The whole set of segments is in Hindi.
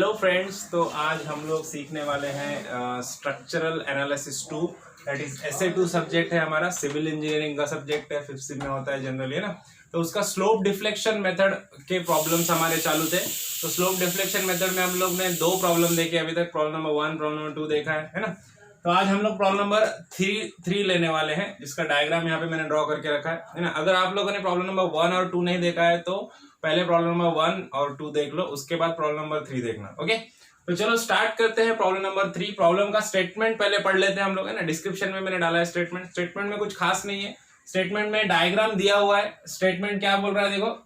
हेलो फ्रेंड्स, तो आज हम लोग सीखने वाले हैं structural analysis 2, that is SA2 subject है हमारा, सिविल इंजीनियरिंग का सब्जेक्ट है, 5th में होता है जनरली, है ना। तो उसका स्लोप डिफ्लेक्शन मेथड के प्रॉब्लम्स हमारे चालू थे। तो स्लोप डिफ्लेक्शन मेथड में हम लोग ने 2 प्रॉब्लम देखे अभी तक, प्रॉब्लम नंबर 1, प्रॉब्लम नंबर 2 देखा है ना। तो आज हम लोग प्रॉब्लम नंबर 3 लेने वाले हैं, जिसका डायग्राम यहाँ पे मैंने ड्रॉ करके रखा है ना। अगर आप लोगों ने प्रॉब्लम नंबर 1 और 2 नहीं देखा है तो पहले प्रॉब्लम नंबर 1 और 2 देख लो, उसके बाद प्रॉब्लम नंबर 3 देखना। ओके, तो चलो स्टार्ट करते हैं प्रॉब्लम नंबर 3। प्रॉब्लम का स्टेटमेंट पहले पढ़ लेते हैं हम लोग, है ना। डिस्क्रिप्शन में मैंने डाला है स्टेटमेंट में कुछ खास नहीं है। स्टेटमेंट में डायग्राम दिया हुआ है। स्टेटमेंट क्या बोल रहा है, देखो,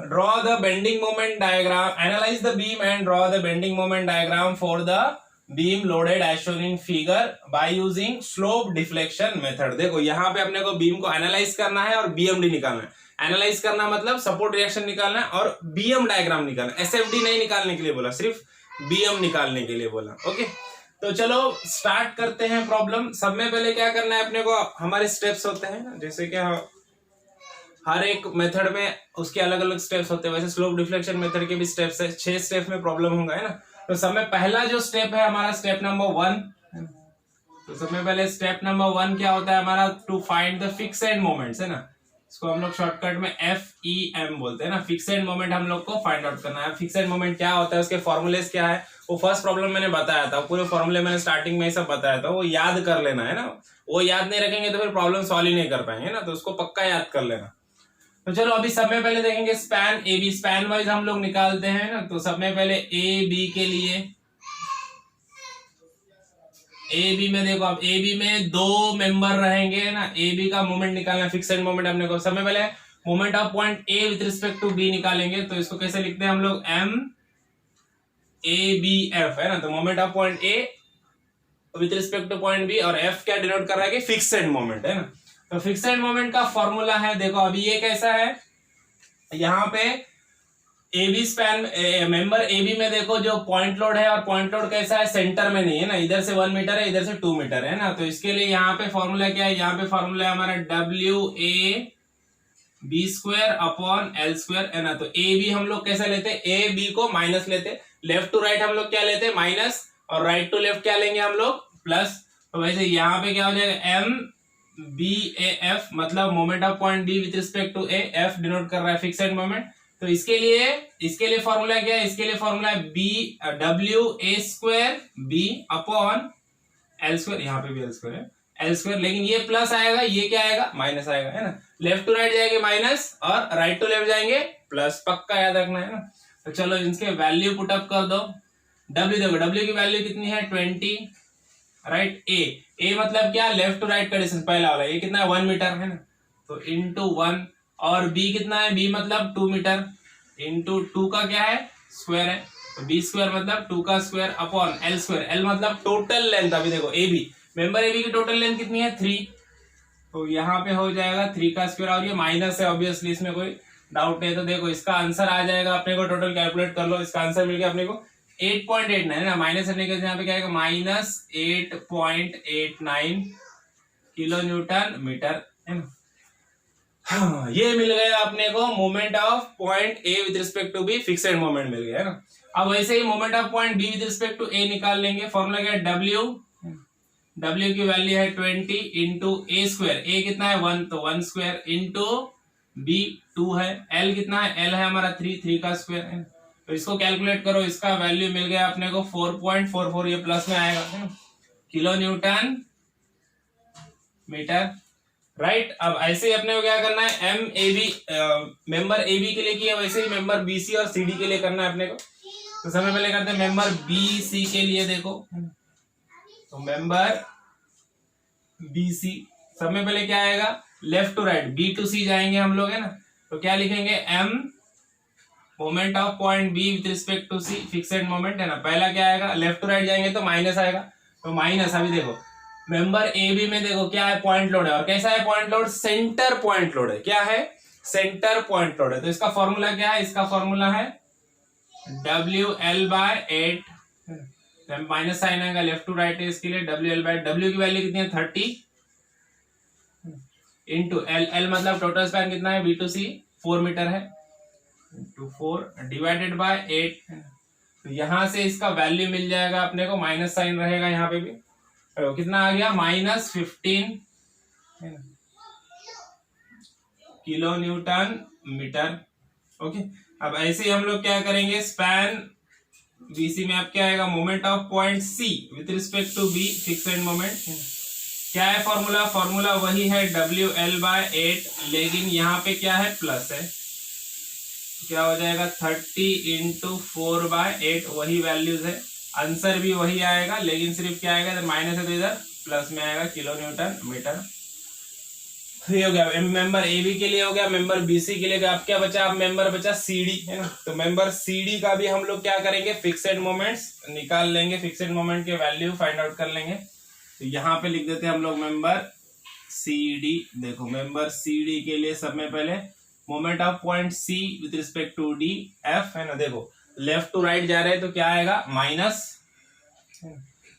draw the bending moment diagram, analyze the beam and draw the bending moment diagram for the beam loaded as shown in figure by using slope deflection method। देखो यहाँ पे अपने को बीम को एनालाइज करना है और BMD निकालना है। एनालाइज करना मतलब सपोर्ट रिएक्शन निकालना है और BM डायग्राम निकालना है। SFD नहीं निकालने के लिए बोला, सिर्फ BM निकालने के लिए बोला। ओके, तो चलो स्टार्ट करते हैं प्रॉब्लम। सब में पहले क्या करना है अपने को, हमारे स्टेप्स होते हैं ना, जैसे कि हर एक मेथड में उसके अलग अलग स्टेप्स होते हैं, वैसे स्लोप डिफ्लेक्शन मेथड के भी स्टेप्स है। 6 स्टेप में प्रॉब्लम होगा, है ना। तो सब में पहला जो स्टेप है हमारा स्टेप नंबर 1। तो सब में पहले स्टेप नंबर 1 क्या होता है हमारा, to find the fixed moments, है ना। इसको हम लोग शॉर्टकट में FEM बोलते हैं ना। फिक्स्ड मोमेंट हम लोग को फाइंड आउट करना है। फिक्स्ड मोमेंट क्या होता है, उसके फॉर्मूलेस क्या है, वो फर्स्ट प्रॉब्लम मैंने बताया था। पूरे फॉर्मूले मैंने स्टार्टिंग में ही सब बताया था, वो याद कर लेना है ना। वो याद नहीं रखेंगे तो फिर प्रॉब्लम सॉल्व ही नहीं कर पाएंगे ना, तो उसको पक्का याद कर लेना। तो चलो अभी सब में पहले देखेंगे स्पैन AB। स्पैन वाइज हम लोग निकालते हैं ना। तो सब में पहले AB के लिए, AB में देखो, अब AB में 2 मेंबर रहेंगे ना। AB का मोमेंट निकालना, फिक्स्ड मोमेंट अपने को। सब में पहले moment of point A with respect to B निकालेंगे। तो इसको कैसे लिखते हैं हम लोग, MABF, है ना। तो moment of point A with respect two point B, और F क्या डिनोट कर रहा है कि फिक्स्ड मोमेंट, है ना। तो फिक्स्ड मोमेंट का फॉर्मूला है, देखो अभी ये कैसा है, यहाँ पे AB स्पैन मेंबर AB में देखो जो पॉइंट लोड है, और पॉइंट लोड कैसा है, सेंटर में नहीं है ना। इधर से 1 मीटर है, इधर से 2 मीटर है ना। तो इसके लिए यहाँ पे फॉर्मूला क्या है, यहाँ पे फॉर्मूला है हमारा WAB² अपॉन L², है ना। तो AB हम लोग कैसे लेते, AB को माइनस लेते, लेफ्ट टू राइट हम लोग क्या लेते, माइनस, और राइट टू लेफ्ट क्या लेंगे हम लोग, प्लस। तो वैसे यहाँ पे क्या हो जाएगा, MBAF, मतलब moment of point B with respect to A। F denote कर रहा है फिक्स्ड मोमेंट। तो इसके लिए फॉर्मूला क्या है, इसके लिए फॉर्मूला है WA² अपॉन L²। यहाँ पे भी L² है, L², लेकिन ये प्लस आएगा, ये क्या आएगा, माइनस आएगा, है ना। लेफ्ट टू राइट जाएंगे माइनस, और राइट टू लेफ्ट जाएंगे प्लस, पक्का याद रखना है ना। तो चलो इसके वैल्यू पुटअप कर दो। W देखो, W की वैल्यू कितनी है, 20, राइट। A मतलब क्या, लेफ्ट टू राइट का डिस्टेंस पहला वाला, ये कितना है, 1 मीटर, है ना। तो इंटू 1, और B कितना है, B मतलब 2 मीटर, इंटू 2 का क्या है, स्क्वायर है। तो B² मतलब 2 का स्क्वायर अपॉन L²। L मतलब टोटल लेंथ। अभी देखो AB, मेंबर AB की टोटल लेंथ कितनी है, 3। तो यहाँ पे हो जाएगा 3 का स्क्वायर, और ये माइनस है ऑब्वियसली, इसमें कोई डाउट नहीं। तो देखो इसका आंसर आ जाएगा अपने को, टोटल कैलकुलेट कर लो, इसका आंसर मिल गया अपने को 8.89, है ना। माइनस करने के यहाँ पे क्या आएगा, माइनस 8.89 किलो न्यूटन मीटर, है ना। हाँ, ये मिल गया अपने को moment of point A with respect to B, fixed moment मिल गया, है ना। अब वैसे ही moment of point B with respect to A निकाल लेंगे। फॉर्मूला क्या है, W की वैल्यू है 20 इंटू A²। A कितना है, 1, तो 1 स्क्वायर, इंटू B 2 है, L कितना है, L है हमारा 3 का स्क्वायर, है। तो इसको कैलकुलेट करो, इसका वैल्यू मिल गया अपने को 4.44, ये प्लस में आएगा, है ना, किलो न्यूटन मीटर, राइट। अब ऐसे ही अपने को क्या करना है, मेंबर AB के लिए किया, वैसे ही मेंबर BC और CD के लिए करना है अपने को। तो सबसे पहले करते हैं मेंबर BC के लिए, देखो। तो मेंबर BC सब में पहले क्या आएगा, left to right, B to C जाएंगे हम लोग, है ना। तो क्या लिखेंगे, M moment of point B with respect to C, fixed moment, है ना। पहला क्या आएगा, लेफ्ट टू राइट जाएंगे तो माइनस आएगा, तो माइनस। अभी देखो मेंबर AB में देखो क्या है, पॉइंट लोड है, और कैसा है point load, centre point load है। क्या है, सेंटर पॉइंट लोड है। तो इसका फॉर्मूला क्या है, इसका फॉर्मूला है WL/8, माइनस साइन आएगा, लेफ्ट टू राइट है, इसके लिए WL/, W की वैल्यू कितनी है, 30 इंटू L मतलब टोटल स्पैन कितना है, B to C 4 मीटर है, इंटू 4 डिवाइडेड बाय 8, तो यहां से इसका वैल्यू मिल जाएगा अपने को, माइनस साइन रहेगा यहाँ पे भी, तो कितना आ गया -15 किलो न्यूटन मीटर। ओके, अब ऐसे ही हम लोग क्या करेंगे, स्पैन बीसी में अब क्या आएगा, moment of point C with respect to B, fixed moment. क्या है फॉर्मूला, फॉर्मूला वही है WL/8, लेकिन यहाँ पे क्या है, प्लस है, क्या हो जाएगा 30 × 4/8, वही वैल्यूज है, आंसर भी वही आएगा, लेकिन सिर्फ क्या आएगा, इधर माइनस है तो इधर प्लस में आएगा, किलो न्यूटन मीटर। ये हो गया मेंबर ए बी के लिए, हो गया मेंबर बीसी के लिए। अब क्या बचा, अब मेंबर बचा सी डी, है ना। तो मेंबर सी डी का भी हम लोग क्या करेंगे, फिक्सेड मोमेंट्स निकाल लेंगे, फिक्सेड मोमेंट के वैल्यू फाइंड आउट कर लेंगे। तो यहाँ पे लिख देते हैं हम लोग मेंबर सी डी। देखो मेंबर सी डी के लिए सब में पहले moment of point C with respect to D F, है ना। देखो लेफ्ट टू राइट जा रहे हैं तो क्या आएगा, माइनस।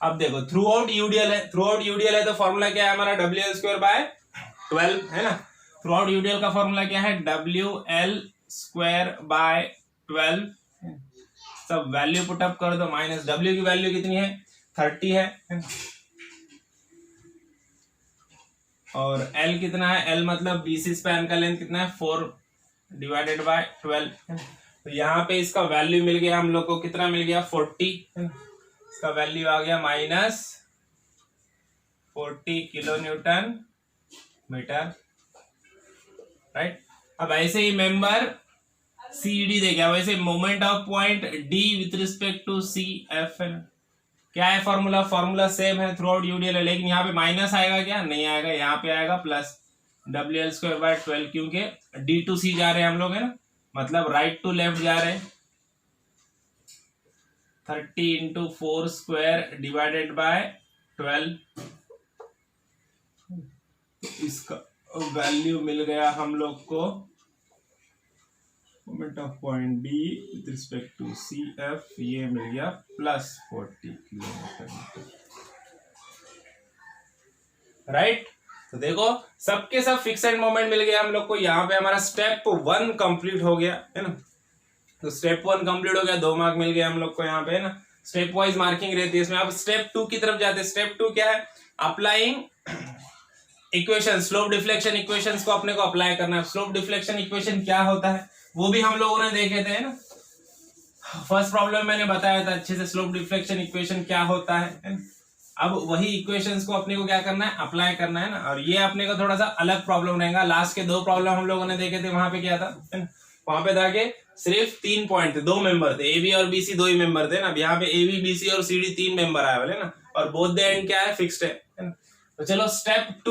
अब देखो थ्रू आउट यूडीएल है, थ्रू आउट यूडीएल है तो फॉर्मूला क्या है हमारा, WL²/12, है ना। थ्रू आउट यूडीएल का फॉर्मूला क्या है, WL²/12। सब वैल्यू पुट अप कर दो, माइनस W की वैल्यू कितनी है, 30 है, और L कितना है, L मतलब BC स्पैन का लेंथ कितना है, 4/12। तो यहाँ पे इसका वैल्यू मिल गया हम लोग को, कितना मिल गया, 40, इसका वैल्यू आ गया -40 किलो न्यूटन मीटर, राइट। अब ऐसे ही मेंबर सी डी देखिए, वैसे moment of point D with respect to C F, है ना। क्या है फॉर्मूला, फॉर्मूला सेम है, थ्रू आउट यूडीएल है, लेकिन यहाँ पे माइनस आएगा क्या, नहीं आएगा, यहाँ पे आएगा प्लस WL²/12, क्योंकि डी टू सी जा रहे हैं हम लोग, है ना, मतलब राइट टू लेफ्ट जा रहे हैं। 30 × 4² डिवाइडेड बाय 12, इसका वैल्यू मिल गया हम लोग को, moment of point D with respect to C F, ये मिल गया +40 किलोमीटर, राइट। तो देखो सबके सब फिक्स्ड मोमेंट मिल गया हम लोग को। यहाँ पे हमारा स्टेप 1 कंप्लीट हो गया, है ना। तो स्टेप 1 कंप्लीट हो गया, 2 मार्क मिल गया हम लोग को यहाँ पे, है ना। स्टेप वाइज मार्किंग रहती है इसमें। अब स्टेप 2 की तरफ जाते हैं। स्टेप 2 क्या है, applying equation, slope deflection equations को अपने को अप्लाई करना है। स्लोप डिफ्लेक्शन इक्वेशन क्या होता है वो भी हम लोगों ने देखे थे, ना। फर्स्ट प्रॉब्लम मैंने बताया था अच्छे से, स्लोप डिफ्लेक्शन इक्वेशन क्या होता है। अब वही इक्वेशंस को अपने को क्या करना है, अप्लाई करना है ना। और ये अपने को थोड़ा सा अलग प्रॉब्लम रहेगा। लास्ट के 2 प्रॉब्लम हम लोगों ने देखे थे, वहां पे क्या था, वहां पे था कि सिर्फ 3 पॉइंट थे, 2 मेंबर थे, ए बी और बी सी 2 ही मेंबर थे ना। अब यहाँ पे ए बी बी सी और सी डी 3 मेंबर आए वाले ना, और बोथ द एंड क्या है, फिक्स्ड है ना। तो चलो स्टेप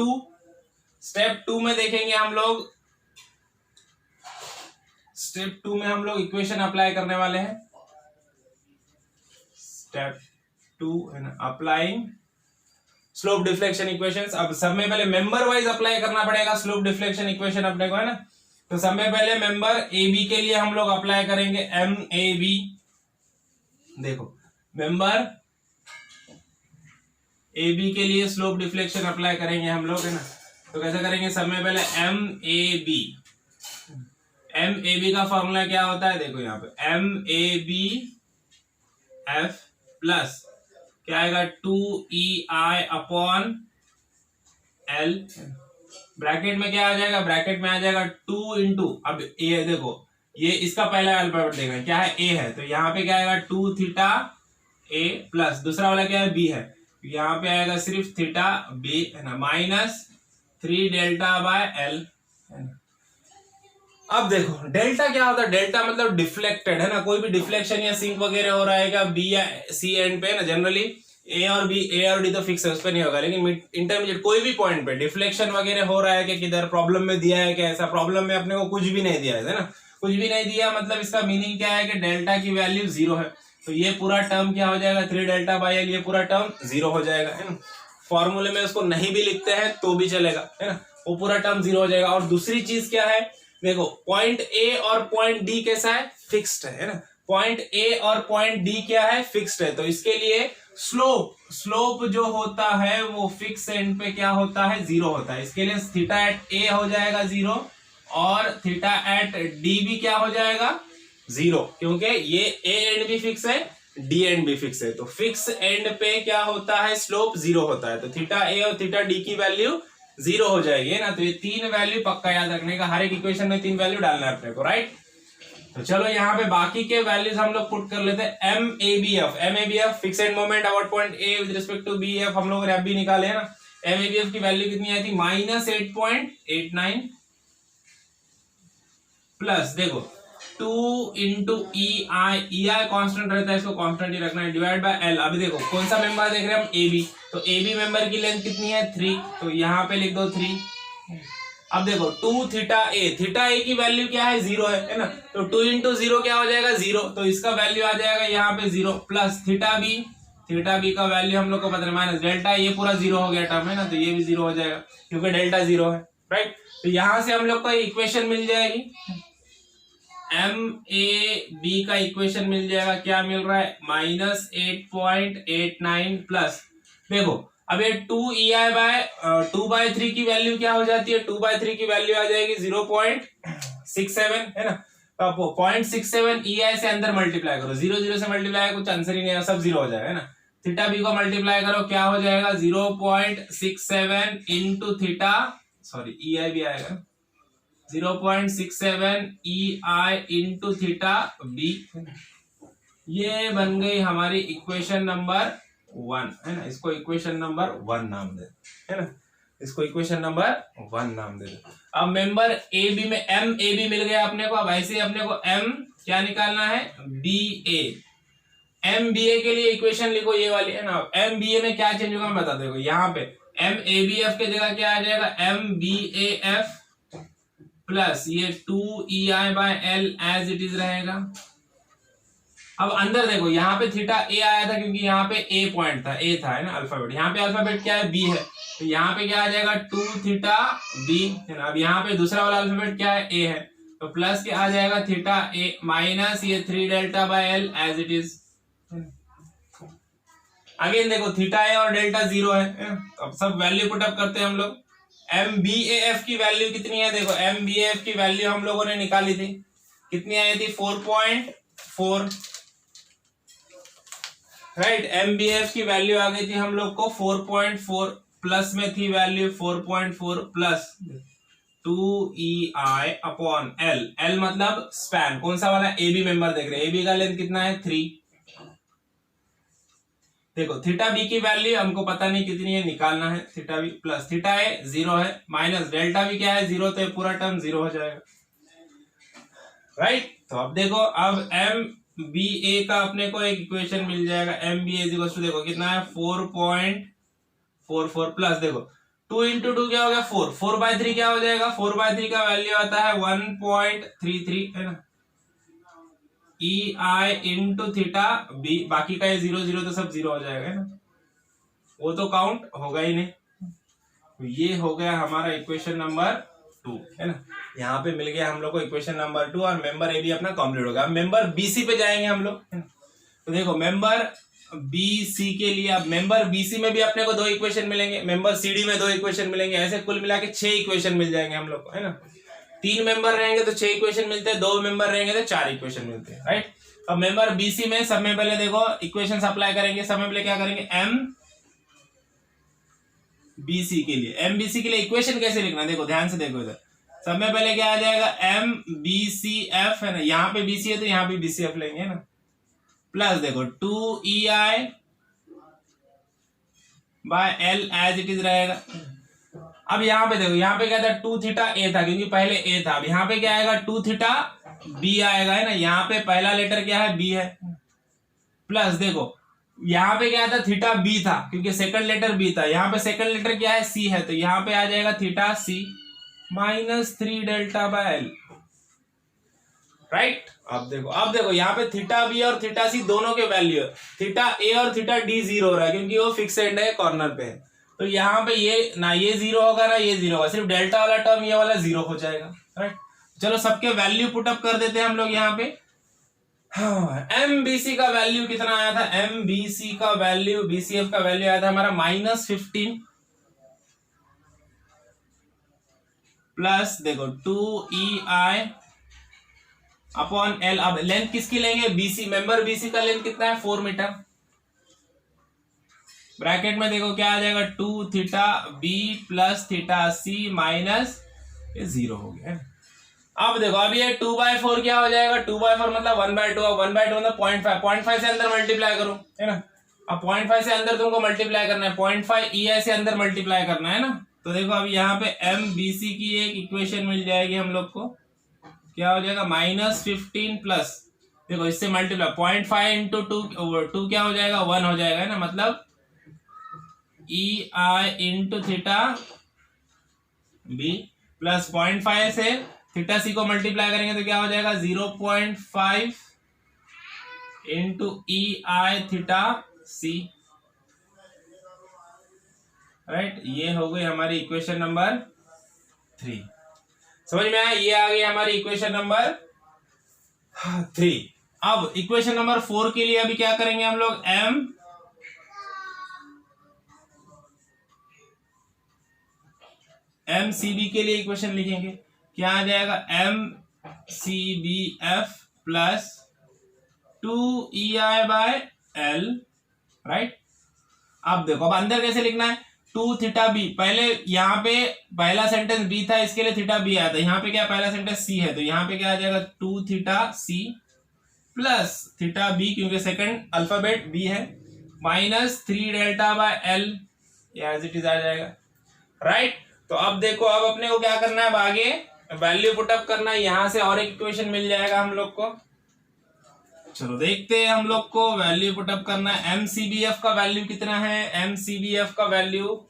2 में देखेंगे हम लोग। स्टेप 2 में हम लोग इक्वेशन अप्लाई करने वाले हैं। स्टेप 2 है ना, अप्लाइंग स्लोप डिफ्लेक्शन इक्वेशंस। अब सब में पहले मेंबर वाइज अप्लाई करना पड़ेगा स्लोप डिफ्लेक्शन इक्वेशन अपने को, है ना। तो सब में पहले मेंबर ए बी के लिए हम लोग अप्लाई करेंगे MAB। देखो मेंबर ए बी के लिए स्लोप डिफ्लेक्शन अप्लाई करेंगे हम लोग, है ना। तो कैसे करेंगे, सब में पहले MAB का फॉर्मूला क्या होता है, देखो यहाँ पे MABF प्लस क्या आएगा 2EI/L। ब्रैकेट में क्या आ जाएगा, ब्रैकेट में आ जाएगा 2 × अब ए, देखो ये इसका पहला अल्फाबेट देखना क्या है, ए है, तो यहाँ पे क्या आएगा 2 थीटा A प्लस दूसरा वाला क्या है, B है, यहाँ पे आएगा सिर्फ थीटा B, है ना, -3 डेल्टा/L, है ना। अब देखो डेल्टा क्या होता है, डेल्टा मतलब डिफ्लेक्टेड, है ना। कोई भी डिफ्लेक्शन या सिंक वगैरह हो रहा है बी या सी एंड पे ना, जनरली ए और डी तो फिक्स है, उस पर नहीं होगा, लेकिन इंटरमीडिएट कोई भी पॉइंट पे डिफ्लेक्शन वगैरह हो रहा है कि किधर प्रॉब्लम में दिया है क्या, ऐसा प्रॉब्लम में अपने को कुछ भी नहीं दिया है ना, कुछ भी नहीं दिया, मतलब इसका मीनिंग क्या है कि डेल्टा की वैल्यू 0 है। तो ये पूरा टर्म क्या हो जाएगा, 3 डेल्टा/L, ये पूरा टर्म 0 हो जाएगा, है ना। फॉर्मूले में उसको नहीं भी लिखते हैं तो भी चलेगा, है ना, वो पूरा टर्म 0 हो जाएगा। और दूसरी चीज क्या है, देखो पॉइंट ए और पॉइंट डी कैसा है, फिक्स्ड है ना। पॉइंट ए और पॉइंट डी क्या है, फिक्स्ड है। तो इसके लिए स्लोप जो होता है वो फिक्स एंड पे क्या होता है, 0 होता है। इसके लिए थीटा एट ए हो जाएगा 0 और थीटा एट डी भी क्या हो जाएगा, 0, क्योंकि ये ए एंड भी फिक्स है, डी एंड भी फिक्स है, तो फिक्स एंड पे क्या होता है, स्लोप 0 होता है, तो थीटा ए और थीटा डी की वैल्यू 0 हो जाएगी ना। तो ये 3 वैल्यू पक्का याद रखने का, हर एक इक्वेशन में 3 वैल्यू डालना है अपने को, राइट। तो चलो यहाँ पे बाकी के वैल्यूज हम लोग पुट कर लेते हैं। M A B F fix and moment about point A with respect to B F, हम लोग ने भी निकाले है ना। एम ए बी एफ की वैल्यू कितनी आई थी, -8.89 प्लस देखो 2 इंटू ई आई कॉन्स्टेंट रहता है, इसको कॉन्स्टेंट ही रखना है, डिवाइड बाय एल। अभी देखो कौन सा मेंबर देख रहे हैं हम, ए बी, तो ए बी मेंबर की लेंथ कितनी है 3, तो यहाँ पे लिख दो 3। अब देखो 2 थीटा ए की वैल्यू क्या है 0 है ना, तो 2 इंटू 0 क्या हो जाएगा 0, तो इसका वैल्यू आ जाएगा यहाँ पे 0 प्लस थीटा बी का वैल्यू हम लोग को पता है माइनस डेल्टा, ये पूरा 0 हो गया टर्म है ना, तो ये भी 0 हो जाएगा क्योंकि डेल्टा 0 है, राइट। तो यहां से हम लोग को इक्वेशन मिल जाएगी, एम ए बी का इक्वेशन मिल जाएगा, क्या मिल रहा है -8.89 प्लस देखो अब ये 2/3 की वैल्यू क्या हो जाती है, 2/3 की वैल्यू आ जाएगी 0.67 है ना। तो आप 0.67 EI से अंदर मल्टीप्लाई करो, 0 से मल्टीप्लाई कुछ आंसर ही नहीं है, सब 0 हो जाएगा है ना। थीटा बी को मल्टीप्लाई करो, क्या हो जाएगा 0.67 इंटू थीटा, सॉरी EI भी आएगा 0.67 EI इंटू थीटा बी, ये बन गई हमारी इक्वेशन नंबर 1 है ना। इसको इक्वेशन नंबर 1 नाम दे, है ना, इसको इक्वेशन नंबर 1 नाम दे दो। अब मेंबर ए बी में एम ए बी मिल गया अपने को, अब ऐसे ही अपने को एम क्या निकालना है, बी ए। एम बी ए के लिए इक्वेशन लिखो ये वाली है ना। एम बी ए में क्या चेंज होगा मैं बता देखो, यहाँ पे एम ए बी एफ के जगह क्या आ जाएगा, M B A F plus ये 2EI/L एज इट इज रहेगा। अब अंदर देखो यहाँ पे थीटा ए आया था क्योंकि यहाँ पे ए पॉइंट था, ए था है ना अल्फाबेट, यहाँ पे अल्फाबेट क्या है बी है, तो यहाँ पे क्या आ जाएगा 2 थीटा बी है ना। अब यहाँ पे दूसरा वाला अल्फाबेट क्या है, ए है, तो प्लस क्या आ जाएगा थीटा ए माइनस ये 3 delta by L as it is. Again देखो थीटा ए और डेल्टा 0 है, अब सब वैल्यू पुट अप करते हैं हम लोग। एम बी ए एफ की वैल्यू कितनी है, देखो एम बी ए एफ की वैल्यू हम लोगों ने निकाली थी, कितनी आई थी 4.4, राइट। एम बी एफ की वैल्यू आ गई थी हम लोग को 4.4, प्लस में थी value 4.4 plus 2EI upon L, L मतलब स्पैन, कौन सा वाला, ए बी मेंबर देख रहे हैं, ए बी का लेंथ कितना है 3। देखो थीटा बी की वैल्यू हमको पता नहीं कितनी है, निकालना है थीटा बी प्लस थीटा ए 0 है माइनस डेल्टा बी क्या है 0, तो पूरा टर्म 0 हो जाएगा, राइट। तो अब देखो अब एम बी ए का अपने को एक इक्वेशन मिल जाएगा, एम बी ए देखो कितना है 4.44 प्लस देखो 2 इंटू 2 क्या हो गया 4, 4/3 क्या हो जाएगा, 4/3 का वैल्यू आता है 1.33 है ना, ई आई इंटू थीटा बी, बाकी का ये 0 तो सब 0 हो जाएगा ना, वो तो काउंट होगा ही नहीं। तो ये हो गया हमारा इक्वेशन नंबर 2 है ना, यहाँ पे मिल गया हम लोग को इक्वेशन नंबर 2 और मेंबर ए भी अपना कंप्लीट होगा। अब मेंबर बीसी पे जाएंगे हम लोग, तो देखो मेंबर बीसी के लिए, अब मेंबर बीसी में भी अपने को 2 इक्वेशन मिलेंगे, मेंबर सीडी में 2 इक्वेशन मिलेंगे, ऐसे कुल मिला के 6 इक्वेशन मिल जाएंगे हम लोग को है ना। 3 मेंबर रहेंगे तो 6 इक्वेशन मिलते हैं, 2 मेंबर रहेंगे तो 4 इक्वेशन मिलते हैं, राइट। अब मेंबर बीसी में सब में पहले देखो इक्वेशन अप्लाई करेंगे, सब में पहले क्या करेंगे एम बीसी के लिए, एम बीसी के लिए इक्वेशन कैसे लिखना देखो ध्यान से देखो इधर, सब में पहले क्या आ जाएगा एम बी सी एफ है ना, यहाँ पे बीसी है तो यहाँ पे बीसी एफ लेंगे ना, प्लस देखो 2EI by L as it is रहेगा। अब यहाँ पे देखो यहाँ पे क्या था 2 थीटा ए था क्योंकि पहले ए था, अब यहाँ पे क्या आएगा 2 थीटा बी आएगा है ना, यहाँ पे पहला लेटर क्या है बी है, प्लस देखो यहाँ पे क्या था थीटा बी था क्योंकि सेकंड लेटर बी था, यहाँ पे सेकंड लेटर क्या है सी है, तो यहाँ पे आ जाएगा theta C minus 3 delta by L, right. अब देखो यहाँ पे थीटा बी और थीटा सी दोनों के वैल्यू है, थीटा ए और थीटा डी 0 हो रहा है क्योंकि वो फिक्स एंड है कॉर्नर पे है, तो यहाँ पे ये ना ये 0 होगा ना ये 0 होगा, सिर्फ डेल्टा वाला टर्म ये वाला 0 हो जाएगा, राइट। चलो सबके वैल्यू पुट अप कर देते हैं हम लोग यहाँ पे। एमबीसी का वैल्यू कितना आया था, एमबीसी का वैल्यू बीसीएफ का वैल्यू आया था हमारा -15 प्लस देखो 2EI अपॉन एल। अब लेंथ किसकी लेंगे, बीसी, मेंबर बीसी का लेंथ कितना है 4 मीटर। ब्रैकेट में देखो क्या आ जाएगा 2 theta B plus theta C minus ये 0 हो गया। अब देखो अब ये 2/4 क्या हो जाएगा, 2/4 मतलब 1/2, अब 1/2 मतलब 0.5, 0.5 से अंदर मल्टीप्लाई करो, है ना। अब 0.5 से अंदर तुमको मल्टीप्लाई करना है, 0.5 EI से अंदर मल्टीप्लाई करना है ना। तो देखो अब यहाँ पे MBC की एक इक्वेशन मिल जाएगी हम लोग को, क्या हो जाएगा -15 प्लस, देखो इससे मल्टीप्लाई 0.5 इंटू 2 क्या हो जाएगा 1 हो जाएगा, है ना। मतलब EI into theta B plus 0.5 से थीटा सी को मल्टीप्लाई करेंगे तो क्या हो जाएगा 0.5 into EI theta C, right. ये हो गई हमारी इक्वेशन नंबर 3, समझ में आया। ये आ गई हमारी इक्वेशन नंबर 3। अब इक्वेशन नंबर 4 के लिए अभी क्या करेंगे हम लोग, MCB के लिए इक्वेशन लिखेंगे, क्या आ जाएगा MCBF प्लस 2EI/L, राइट। अब देखो अब अंदर कैसे लिखना है, 2 थीटा बी, पहले यहाँ पे पहला सेंटेंस बी था, इसके लिए थीटा बी आया था, यहाँ पे क्या पहला सेंटेंस सी है, तो यहाँ पे क्या आ जाएगा 2 theta C plus theta B, क्योंकि सेकंड अल्फाबेट बी है, माइनस 3 डेल्टा/L, एज इट इज आ जाएगा, राइट। तो अब देखो अब अपने को क्या करना है, अब आगे वैल्यू पुटअप करना है, यहां से और एक इक्वेशन मिल जाएगा हम लोग को। चलो देखते हैं हम लोग को वैल्यू पुटअप करना है। MCBF का वैल्यू कितना है, MCBF का वैल्यू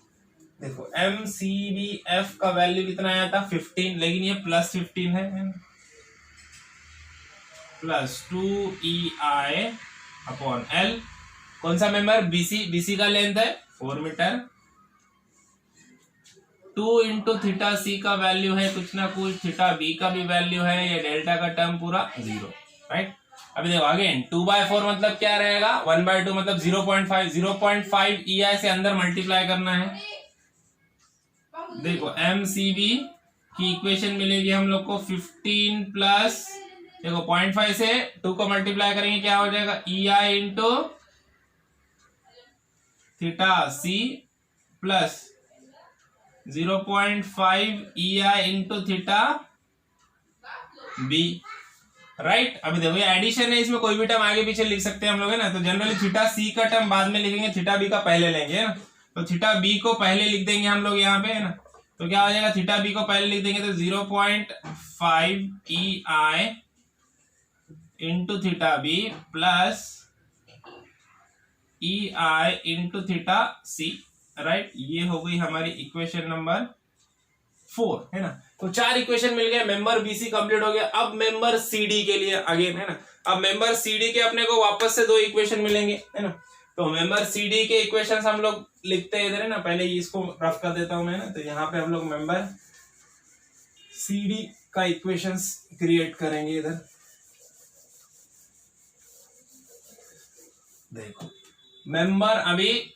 देखो, MCBF का वैल्यू कितना आया था 15, लेकिन ये प्लस 15 है, प्लस 2EI/L। कौन सा मेंबर, BC का लेंथ है 4 मीटर। 2 इंटू थीटा सी का वैल्यू है कुछ ना कुछ, थीटा बी का भी वैल्यू है, ये डेल्टा का टर्म पूरा 0, राइट। अभी देखो अगेन 2/4 मतलब क्या रहेगा 1/2 मतलब 0.5 EI से अंदर मल्टीप्लाई करना है। देखो MCB की इक्वेशन मिलेगी हम लोग को 15 प्लस, देखो 0.5 से 2 को मल्टीप्लाई करेंगे क्या हो जाएगा EI into theta C plus 0.5 EI into theta B, right. अभी देखो ये एडिशन है, इसमें कोई भी टर्म आगे पीछे लिख सकते हैं हम लोग, है ना। तो जनरली थीटा सी का टर्म बाद में लिखेंगे, थीटा बी का पहले लेंगे, है ना। तो थीटा बी को पहले लिख देंगे हम लोग यहाँ पे, है ना। तो क्या हो जाएगा, थीटा बी को पहले लिख देंगे तो 0.5 EI into theta B plus EI into theta C, right. ये हो गई हमारी इक्वेशन नंबर 4, है ना। तो 4 इक्वेशन मिल गए, मेंबर BC कंप्लीट हो गया। अब मेंबर CD के लिए अगेन, है ना। अब मेंबर CD के अपने को वापस से 2 इक्वेशन मिलेंगे, है ना। तो मेंबर CD के इक्वेशंस हम लोग लिखते हैं इधर, है ना। पहले इसको रफ कर देता हूं मैं ना, तो यहाँ पे हम लोग मेंबर CD का इक्वेशंस क्रिएट करेंगे इधर। देखो मेंबर अभी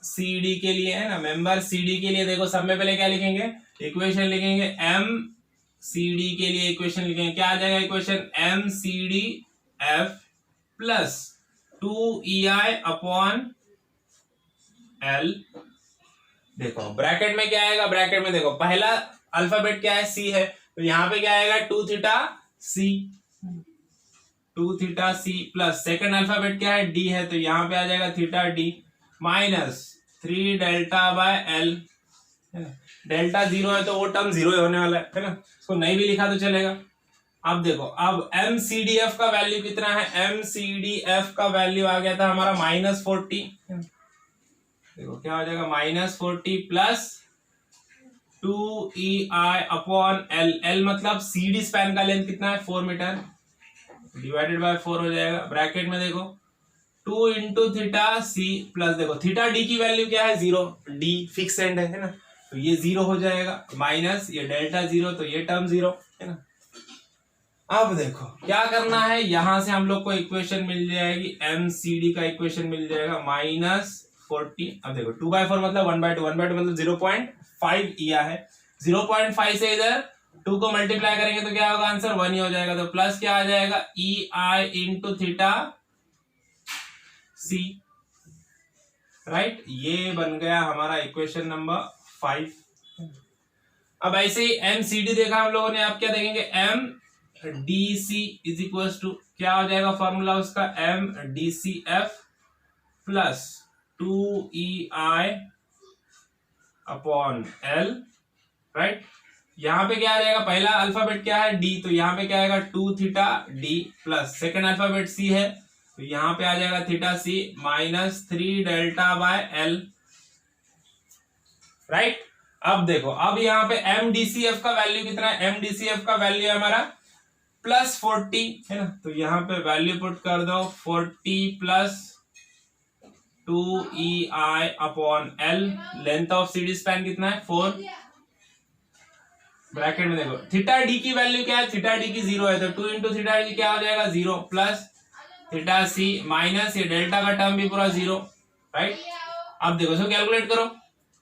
CD के लिए, है ना, मेंबर CD के लिए देखो सब में पहले क्या लिखेंगे, इक्वेशन लिखेंगे MCD के लिए इक्वेशन लिखेंगे, क्या आ जाएगा इक्वेशन MCDF प्लस 2EI/L। देखो ब्रैकेट में क्या आएगा, ब्रैकेट में देखो पहला अल्फाबेट क्या है C है, तो यहाँ पे क्या आएगा 2 theta C plus second alphabet क्या है D है, तो यहाँ पे आ जाएगा थीटा D माइनस 3 डेल्टा/L, डेल्टा 0 है तो वो टर्म 0 होने वाला है ना। इसको नहीं भी लिखा तो चलेगा। अब देखो अब MCDF का वैल्यू कितना है, MCDF का वैल्यू आ गया था हमारा -40, देखो क्या हो जाएगा -40 प्लस 2EI/L, L मतलब CD स्पैन का लेंथ कितना है 4 मीटर, डिवाइडेड बाय 4 हो जाएगा। ब्रैकेट में देखो 2 इंटू थीटा सी प्लस, देखो थीटा डी की वैल्यू क्या है 0, डी फिक्स एंड है ना, तो ये 0 हो जाएगा, माइनस ये डेल्टा 0, तो ये टर्म 0, है ना। अब देखो क्या करना है, यहां से हम लोग को इक्वेशन मिल जाएगी, MCD का इक्वेशन मिल जाएगा -40। अब देखो 2/4 मतलब 1/2 मतलब 0.5 EI है, 0.5 से इधर 2 को मल्टीप्लाई करेंगे तो क्या होगा आंसर 1 ही हो जाएगा, तो प्लस क्या आ जाएगा ई I into theta C, right. ये बन गया हमारा इक्वेशन नंबर 5। अब ऐसे ही एम सी डी देखा हम लोगों ने, आप क्या देखेंगे M D C is equal to क्या हो जाएगा फॉर्मूला उसका M D C F plus 2 E I upon L, right. यहाँ पे क्या आ जाएगा, पहला अल्फाबेट क्या है डी, तो यहाँ पे क्या आएगा 2 theta D plus second alphabet C है, तो यहाँ पे आ जाएगा theta C minus 3 delta by L, right. अब देखो, अब यहाँ पे एमडीसीएफ का वैल्यू कितना है, एमडीसीएफ का वैल्यू है हमारा प्लस 40 है ना, तो यहाँ पे वैल्यू पुट कर दो 40 plus 2 E I upon L, length of CD span कितना है 4, ब्रैकेट में देखो थीटा डी की वैल्यू क्या है, थीटा डी की 0 है, तो 2 इंटू थीटा डी क्या हो जाएगा 0 प्लस थीटा सी माइनस ये डेल्टा का टर्म भी पूरा 0, राइट। अब देखो इसको कैलकुलेट करो,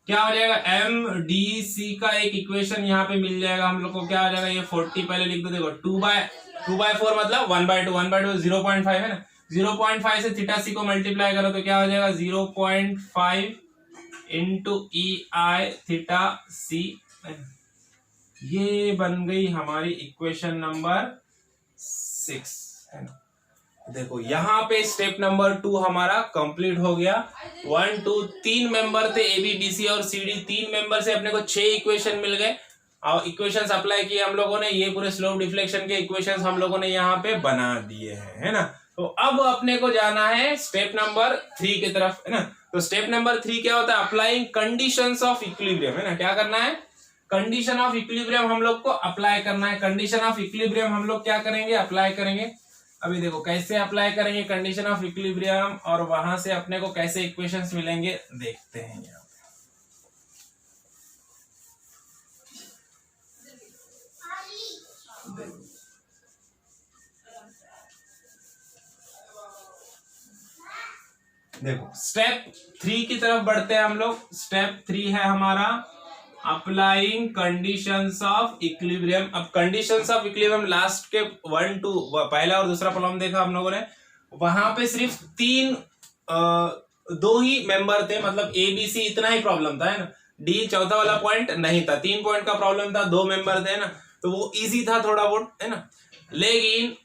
क्या हो जाएगा एम डी सी का एक इक्वेशन यहाँ पे मिल जाएगा हम लोग को, क्या हो जाएगा ये 40 पहले लिख दो, देखो 2/4 मतलब 1/2 0.5 है ना, 0.5 से थीटा सी को मल्टीप्लाई करो तो क्या हो जाएगा 0.5 इंटू ई आई थीटा सी, ये बन गई हमारी इक्वेशन नंबर 6 है ना। देखो यहाँ पे स्टेप नंबर 2 हमारा कंप्लीट हो गया। 1 2 3 मेंबर थे ए बी बी सी और सी डी, 3 मेंबर से अपने को 6 इक्वेशन मिल गए और इक्वेशंस अप्लाई किए हम लोगों ने, ये पूरे स्लोप डिफ्लेक्शन के इक्वेशंस हम लोगों ने यहाँ पे बना दिए हैं, है ना। तो अब अपने को जाना है स्टेप नंबर 3 की तरफ, है ना। तो स्टेप नंबर 3 क्या होता है, अप्लाइंग कंडीशंस ऑफ इक्विलिब्रियम, है ना। क्या करना है, कंडीशन ऑफ इक्विलिब्रियम हम लोग को अप्लाई करना है। कंडीशन ऑफ इक्विलिब्रियम हम लोग क्या करेंगे, अप्लाई करेंगे। अभी देखो कैसे अप्लाई करेंगे कंडीशन ऑफ इक्विलिब्रियम और वहां से अपने को कैसे इक्वेशंस मिलेंगे देखते हैं यहाँ पे। देखो स्टेप 3 की तरफ बढ़ते हैं हम लोग। स्टेप 3 है हमारा अप्लाइंग कंडीशंस ऑफ इक्विलिब्रियम। अब कंडीशंस ऑफ इक्विलिब्रियम लास्ट के 1 2 पहला और दूसरा प्रॉब्लम देखा हम लोगों ने, वहां पे सिर्फ 2 ही मेंबर थे, मतलब ए बी सी इतना ही प्रॉब्लम था, है ना। डी चौथा वाला पॉइंट नहीं था, 3 पॉइंट का प्रॉब्लम था, 2 मेंबर थे ना, तो वो इजी था थोड़ा बहुत, है ना। लेकिन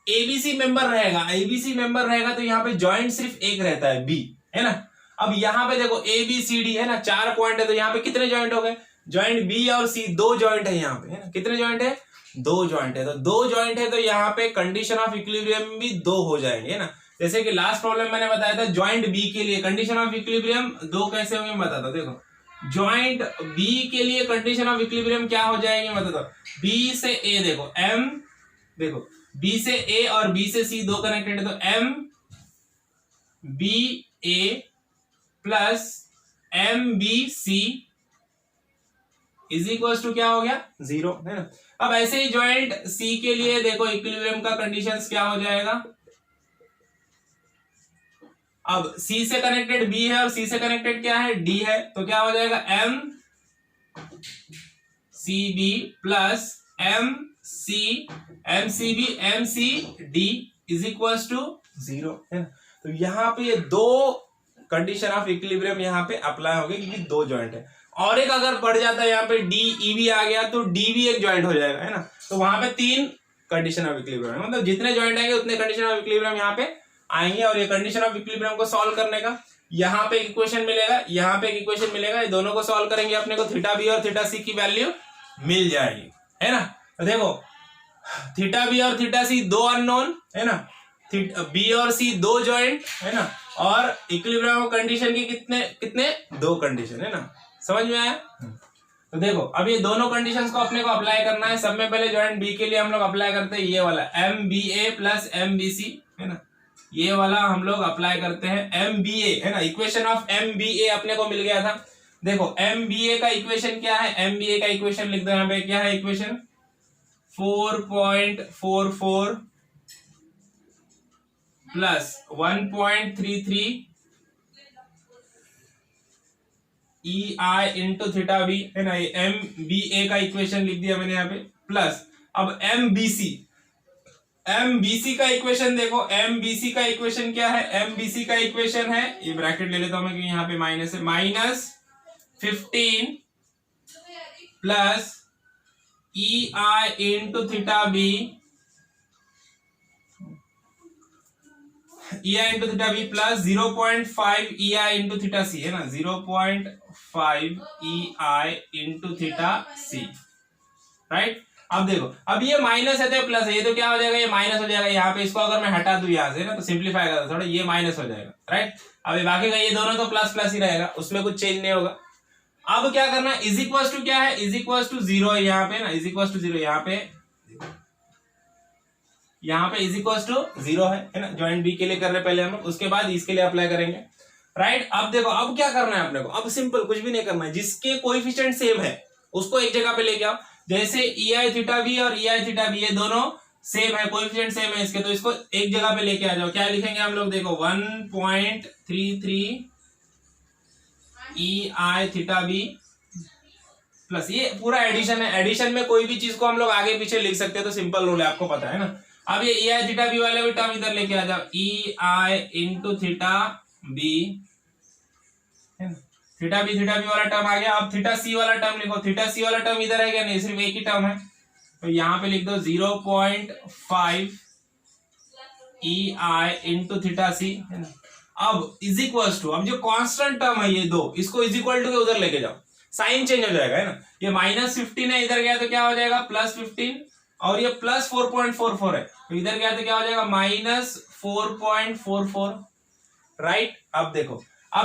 एबीसी मेंबर रहेगा, एबीसी मेंबर रहेगा तो यहाँ पे जॉइंट सिर्फ एक रहता है बी, है ना। अब यहाँ पे देखो ए बी सी डी है ना, 4 पॉइंट है, तो यहाँ पे कितने जॉइंट हो गए, जॉइंट बी और सी 2 जॉइंट है यहाँ पे, है ना। कितने जॉइंट है, 2 जॉइंट है, तो 2 जॉइंट है तो यहाँ पे कंडीशन ऑफ इक्विलिब्रियम भी 2 हो जाएंगे, है ना। जैसे कि लास्ट प्रॉब्लम मैंने बताया था जॉइंट बी के लिए कंडीशन ऑफ इक्विलिब्रियम 2 कैसे होंगे मैं बताता हूँ। देखो जॉइंट बी के लिए कंडीशन ऑफ इक्विलिब्रियम क्या हो जाएंगे मैं बताता हूँ। बी से ए देखो एम, देखो बी से ए और बी से सी 2 कनेक्टेड है, तो M B A plus M B C is equal to क्या हो गया 0, है ना। अब ऐसे ही जॉइंट सी के लिए देखो इक्विलिब्रियम का कंडीशंस क्या हो जाएगा। अब सी से कनेक्टेड बी है और सी से कनेक्टेड क्या है डी है, तो क्या हो जाएगा M C B plus M C B M C D is equal to 0, है ना। तो यहाँ पे ये 2 कंडीशन ऑफ इक्विलिब्रियम यहाँ पे अप्लाई हो गए क्योंकि 2 जॉइंट है, और एक अगर बढ़ जाता है यहाँ पे डी ई भी आ गया तो डी भी एक जॉइंट हो जाएगा, है ना। तो वहां पे 3 कंडीशन ऑफ इक्विलिब्रियम है, मतलब जितने जॉइंट आएंगे उतने कंडीशन ऑफ इक्विलिब्रियम यहाँ पे आएंगे। और ये कंडीशन ऑफ इक्विलिब्रियम को सॉल्व करने का यहाँ पे एक इक्वेशन मिलेगा, यहाँ पे एक इक्वेशन मिलेगा, ये दोनों को सॉल्व करेंगे अपने को थीटा बी और थीटा सी की वैल्यू मिल जाएगी, है ना। तो देखो थीटा बी और थीटा सी 2 अननोन, है ना, बी और सी 2 जॉइंट, है ना, और इक्विलिब्रियम कंडीशन की कितने 2 कंडीशन, है ना। समझ में आया। तो देखो अब ये दोनों कंडीशंस को अपने को अप्लाई करना है। सब में पहले जॉइंट बी के लिए हम लोग अप्लाई करते हैं ये वाला M B A plus M B C, है ना, ये वाला हम लोग अप्लाई करते हैं एम बी ए, है ना। इक्वेशन ऑफ एम बी ए अपने को मिल गया था। देखो एम बी ए का इक्वेशन क्या है, एम बी ए का इक्वेशन लिख दो यहाँ पे, क्या है equation 4.44 plus 1.33 E I into theta B है ना, एम बी ए का इक्वेशन लिख दिया मैंने यहाँ पे, प्लस अब M B C, M B C का इक्वेशन देखो, एम बी सी का इक्वेशन क्या है, एम बी सी का इक्वेशन है, ये ब्रैकेट ले लेता हूं मैं क्योंकि यहाँ पे माइनस है, -15 plus E I into theta B, E I into theta B plus 0.5 E I into theta C है ना, 0.5 E I into theta C, right. अब देखो, अब ये माइनस है तो प्लस है, ये तो क्या हो जाएगा, ये माइनस हो जाएगा, यहाँ पे इसको अगर मैं हटा दूं यहाँ से ना तो सिंप्लीफाई कर थोड़ा, ये माइनस हो जाएगा, राइट। अब बाकी का ये दोनों तो प्लस प्लस ही रहेगा, उसमें कुछ चेंज नहीं होगा। अब क्या करना है, इज इक्वल टू क्या है, इज इक्वल टू 0 है यहाँ पे ना, इज इक्वल टू 0 यहाँ पे इज इक्वल टू 0 है ना, ज्वाइंट बी के लिए कर रहे पहले हम, उसके बाद इसके लिए अप्लाई करेंगे, राइट। अब देखो, अब क्या करना है अपने को, अब सिंपल कुछ भी नहीं करना है, जिसके कोएफिशिएंट सेम है उसको एक जगह पे लेके आओ, जैसे ई आई थीटा बी और ई आई थीटा बी ये दोनों सेम है, कोएफिशिएंट सेम है इसके, तो इसको एक जगह पे लेके आ जाओ। क्या लिखेंगे हम लोग, देखो 1.33 ई आई थीटा बी प्लस, ये पूरा एडिशन है, एडिशन में कोई भी चीज को हम लोग आगे पीछे लिख सकते हैं, तो सिंपल रूल है, आपको पता है ना। अब ये ई आई थीटा बी वाले भी टर्म इधर लेके आ जाओ, ई आई इंटू थीटा बी है ना, थीटा बी वाला टर्म आ गया। अब थीटा सी वाला टर्म लिखो, थीटा सी वाला टर्म इधर है क्या, नहीं, सिर्फ एक ही टर्म है, तो यहाँ पे लिख दो 0.5 E I into theta C है ना। अब इज इक्वल टू, अब जो कांस्टेंट टर्म है ये दो, इसको इज इक्वल टू के उधर लेके जाओ, साइन चेंज हो जाएगा है ना, ये -15 है, इधर गया तो क्या हो जाएगा +15, और ये +4.44 है, तो इधर गया तो क्या हो जाएगा -4.44, राइट। अब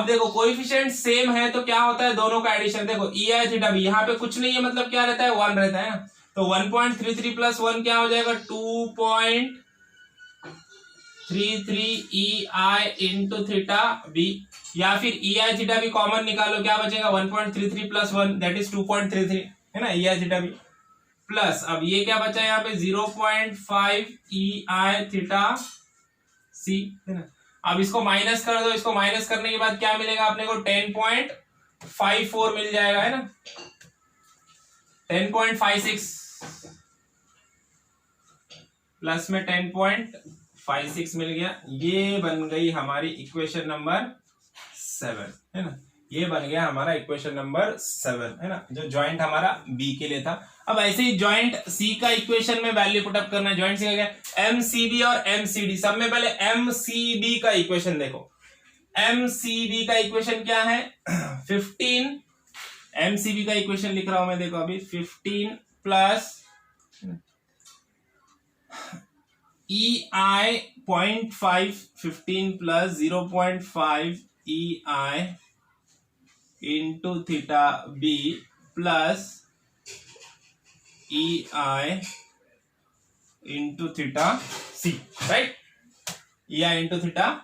देखो कोएफिशिएंट सेम है तो क्या होता है, दोनों का एडिशन देखो, ई आई थीटा बी यहाँ पे कुछ नहीं है, मतलब क्या रहता है 1 रहता है ना, तो 1.33 प्लस 1 क्या हो जाएगा 2.33 ई आई इंटू थीटा बी, या फिर ई आई थीटा बी कॉमन निकालो, क्या बचेगा 1.33 प्लस 1 दैट इज 2.33 है ना, ई आई थीटा बी प्लस, अब ये क्या बचा यहाँ पे 0.5 ई आई थीटा सी है ना। अब इसको माइनस कर दो, इसको माइनस करने के बाद क्या मिलेगा अपने को 10.54 मिल जाएगा है ना, 10.56 प्लस में 10.56 मिल गया, ये बन गई हमारी इक्वेशन नंबर 7 है ना, ये बन गया हमारा इक्वेशन नंबर 7 है ना, जो ज्वाइंट हमारा बी के लिए था। अब ऐसे ही ज्वाइंट सी का इक्वेशन में वैल्यू पुट अप करना है, ज्वाइंट सी का क्या, एमसीबी और एमसीडी, सब में पहले एमसीबी का इक्वेशन देखो, एमसीबी का इक्वेशन क्या है 15, एमसीबी का इक्वेशन लिख रहा हूं मैं, देखो अभी 15 plus E I 0.5, 15 plus 0.5 E I into theta B plus E I into theta C, right, E I into theta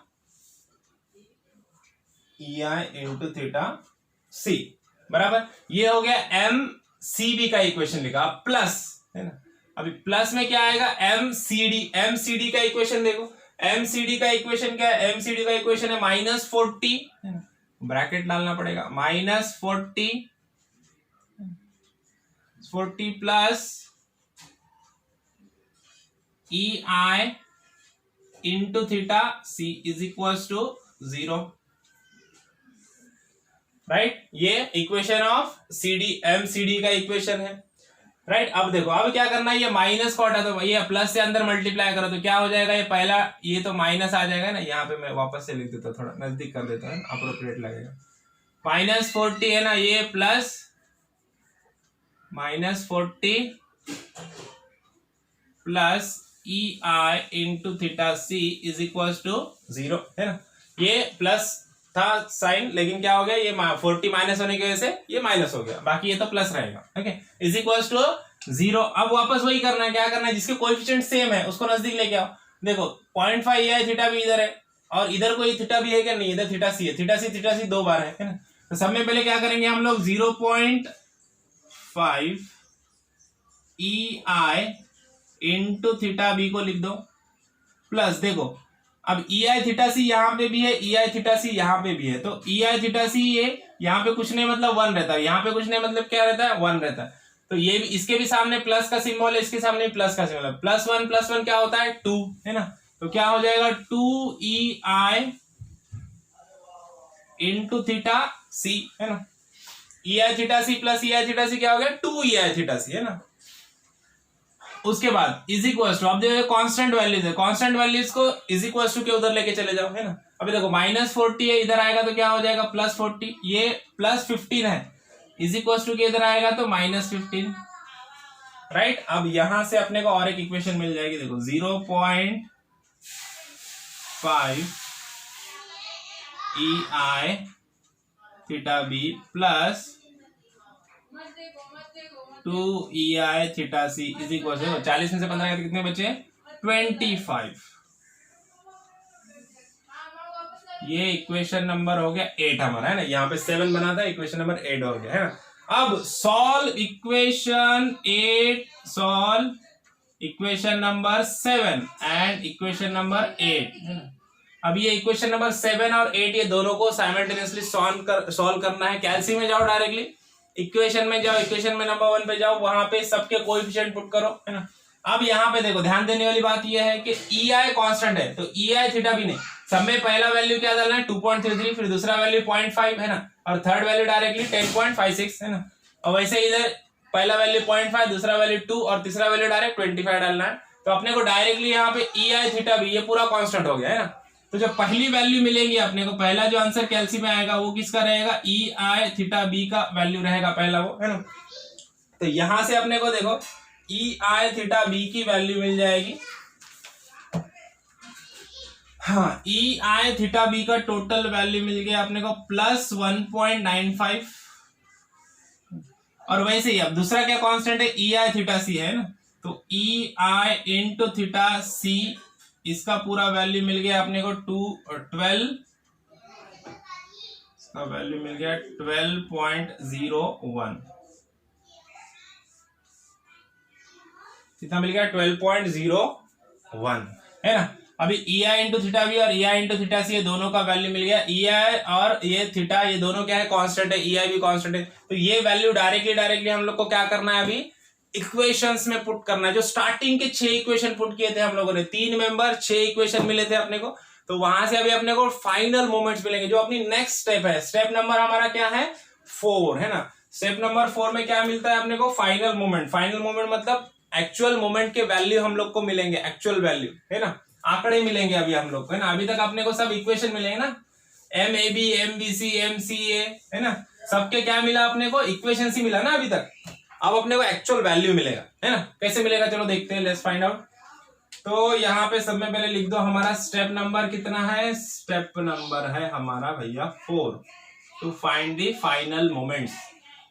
सी, बराबर। ये हो गया एम सी बी का इक्वेशन लिखा, प्लस है ना, अभी प्लस में क्या आएगा एमसीडी, एमसीडी का इक्वेशन देखो, एमसीडी का इक्वेशन क्या है, एमसीडी का इक्वेशन है -40 है ना, ब्रैकेट डालना पड़ेगा, -40 plus E I into theta C is equal to 0, right. ये इक्वेशन ऑफ सीडी, एमसीडी का इक्वेशन है, राइट। अब देखो, अब क्या करना है, ये माइनस को हटा दो, ये प्लस से अंदर मल्टीप्लाई करो तो क्या हो जाएगा, ये पहला ये तो माइनस आ जाएगा ना, यहाँ पे मैं वापस से लिख देता हूँ, थोड़ा नजदीक कर देता हूँ, अप्रोप्रिएट लगेगा, -40 है ना, ये plus -40 plus E I into theta C is equal to 0 है ना, ये प्लस था साइन, लेकिन क्या हो गया, ये 40 माइनस होने की वजह से ये माइनस हो गया, बाकी ये तो प्लस रहेगा, ओके, इज इक्वल टू 0। अब वापस वही करना है, क्या करना है, जिसके कोएफिशिएंट सेम है उसको नजदीक लेके आओ, देखो 0.5 है, थीटा भी इधर है, और इधर कोई थीटा भी है क्या, नहीं, इधर थीटा सी है, थीटा सी 2 बार है ना, तो सब में पहले क्या करेंगे हम लोग 0.5 E I into theta B को लिख दो, प्लस देखो अब ई आई थीटा सी यहाँ पे भी है, ई आई थीटा सी यहाँ पे भी है, तो ई आई थीटा सी ये यहाँ पे कुछ नहीं मतलब 1 रहता है, यहाँ पे कुछ नहीं मतलब क्या रहता है 1 रहता है। तो ये भी, इसके भी सामने प्लस का सिंबल है, इसके सामने प्लस का सिंबल है, प्लस वन क्या होता है 2, है ना। तो क्या हो जाएगा 2EI इंटू थीटा सी, है ना। EI theta C plus EI theta C क्या हो गया 2EI थीटा सी, है ना। उसके बाद इज इक्वल टू, अब देखो कांस्टेंट वैल्यूज है, कांस्टेंट वैल्यूज को इज इक्वल टू के उधर लेके चले जाओ, है ना। अभी देखो -40 है, इधर आएगा तो क्या हो जाएगा +40, ये +15 है, इज इक्वल टू के इधर आएगा तो -15, राइट। अब यहां से अपने को और एक इक्वेशन मिल जाएगी, देखो 0.5 EI theta B plus 2EI theta C is equal to 40 में से 15 कितने बचे 25। ये इक्वेशन नंबर हो गया 8 हमारा, है ना। यहाँ पे 7 बना था, इक्वेशन नंबर 8 हो गया, है ना। अब solve equation 8, solve equation number 7 and equation number 8, है ना। अब ये इक्वेशन नंबर 7 और 8 ये दोनों को साइमल्टेनियसली सॉल्व करना है। कैलसी में जाओ, डायरेक्टली इक्वेशन में जाओ, इक्वेशन में नंबर 1 पे जाओ, वहां पे सबके कोएफिशिएंट पुट करो, है ना। अब यहाँ पे देखो ध्यान देने वाली बात ये है कि EI कांस्टेंट है, तो EI थीटा भी नहीं, सब में पहला वैल्यू क्या डालना है 2.33, फिर दूसरा वैल्यू 0.5, है ना, और थर्ड वैल्यू डायरेक्टली 10.56, है ना। और वैसे इधर पहला वैल्यू 0.5, दूसरा वैल्यू 2 और तीसरा वैल्यू डायरेक्ट 25 डालना है। तो अपने को डायरेक्टली यहाँ पे EI थीटा भी ये पूरा कांस्टेंट हो गया, है ना। तो जब पहली वैल्यू मिलेगी अपने को, पहला जो आंसर कैलसी में आएगा वो किसका रहेगा EI थीटा बी का वैल्यू रहेगा पहला वो, है ना। तो यहां से अपने को देखो EI थीटा बी की वैल्यू मिल जाएगी, हाँ EI थीटा बी का टोटल वैल्यू मिल गया अपने को +1.95। और वैसे ही अब दूसरा क्या कांस्टेंट है EI थीटा सी, है ना। तो EI इंटू थीटा सी, इसका पूरा वैल्यू मिल गया अपने को 12, इसका वैल्यू मिल गया 12.01, कितना मिल गया 12.01, है ना। अभी EI इंटू थीटा बी और EI इंटू थीटा सी ये दोनों का वैल्यू मिल गया, EI और ये थीटा ये दोनों क्या है कांस्टेंट है, EI भी कांस्टेंट है। तो ये वैल्यू डायरेक्टली हम लोग को क्या करना है, अभी इक्वेशंस में पुट करना है। जो स्टार्टिंग के 6 इक्वेशन पुट किए थे हम लोगों ने, 3 मेंबर 6 इक्वेशन मिले थे अपने को, तो वहां से अभी अपने को फाइनल मोमेंट्स मिलेंगे। जो अपनी नेक्स्ट स्टेप है, स्टेप नंबर हमारा क्या है 4, है ना। स्टेप नंबर 4 में क्या मिलता है अपने को फाइनल मोमेंट। फाइनल मोमेंट मतलब एक्चुअल मोमेंट के वैल्यू हम लोग को मिलेंगे, एक्चुअल वैल्यू, है ना, आंकड़े मिलेंगे अभी हम लोग को, है ना। अभी तक अपने को सब इक्वेशन मिलेंगे ना, MAB MBC MCA, है ना, सबके क्या मिला अपने को इक्वेशन ही मिला ना अभी तक। अब अपने को एक्चुअल वैल्यू मिलेगा, है ना। कैसे मिलेगा चलो देखते हैं, लेट्स फाइंड आउट। तो यहाँ पे सब में पहले लिख दो हमारा स्टेप नंबर कितना है, स्टेप नंबर है हमारा भैया 4 to find the final moments.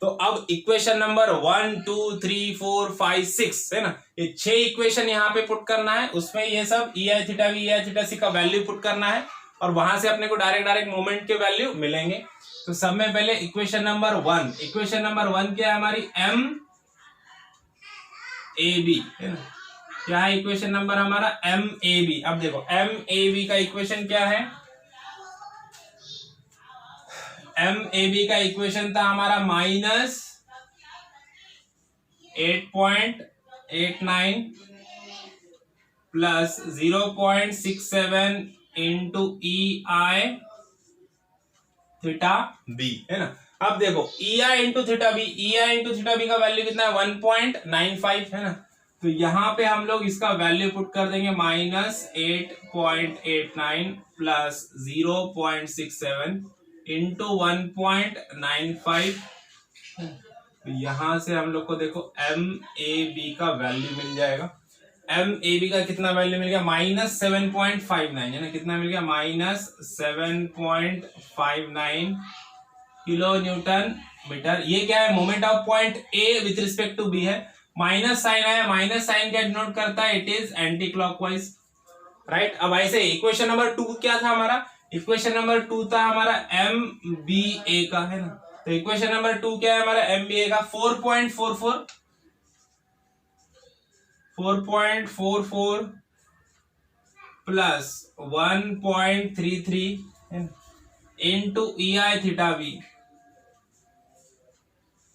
तो अब इक्वेशन नंबर 1 2 3 4 5 6, है ना, ये 6 इक्वेशन यहाँ पे पुट करना है। उसमें ये सब EI theta B EI theta C का वैल्यू पुट करना है, और वहां से अपने को डायरेक्ट मोमेंट के वैल्यू मिलेंगे। तो सब में पहले इक्वेशन नंबर 1, इक्वेशन नंबर 1 क्या है हमारी MAB, है ना। क्या है इक्वेशन नंबर हमारा MAB। अब देखो MAB का इक्वेशन क्या है, MAB का इक्वेशन था हमारा -8.89 plus 0.67 into EI theta B, है ना। अब देखो EI into theta B, EI into theta B का वैल्यू कितना है 1.95, है ना। तो यहां पे हम लोग इसका वैल्यू पुट कर देंगे -8.89 प्लस 0.67 इंटू 1.95। तो यहां से हम लोग को देखो MAB का वैल्यू मिल जाएगा। MAB का कितना वैल्यू मिल गया -7.59, है ना। कितना मिल गया -7.59 किलो न्यूटन मीटर। ये क्या है moment of point A with respect to B है। माइनस साइन आया, माइनस साइन क्या डिनोट करता है, it is anticlockwise, right. अब ऐसे इक्वेशन नंबर 2 क्या था हमारा, इक्वेशन नंबर 2 था हमारा MBA का, है ना। तो इक्वेशन नंबर 2 क्या है हमारा MBA का 4.44 plus 1.33 into EI theta B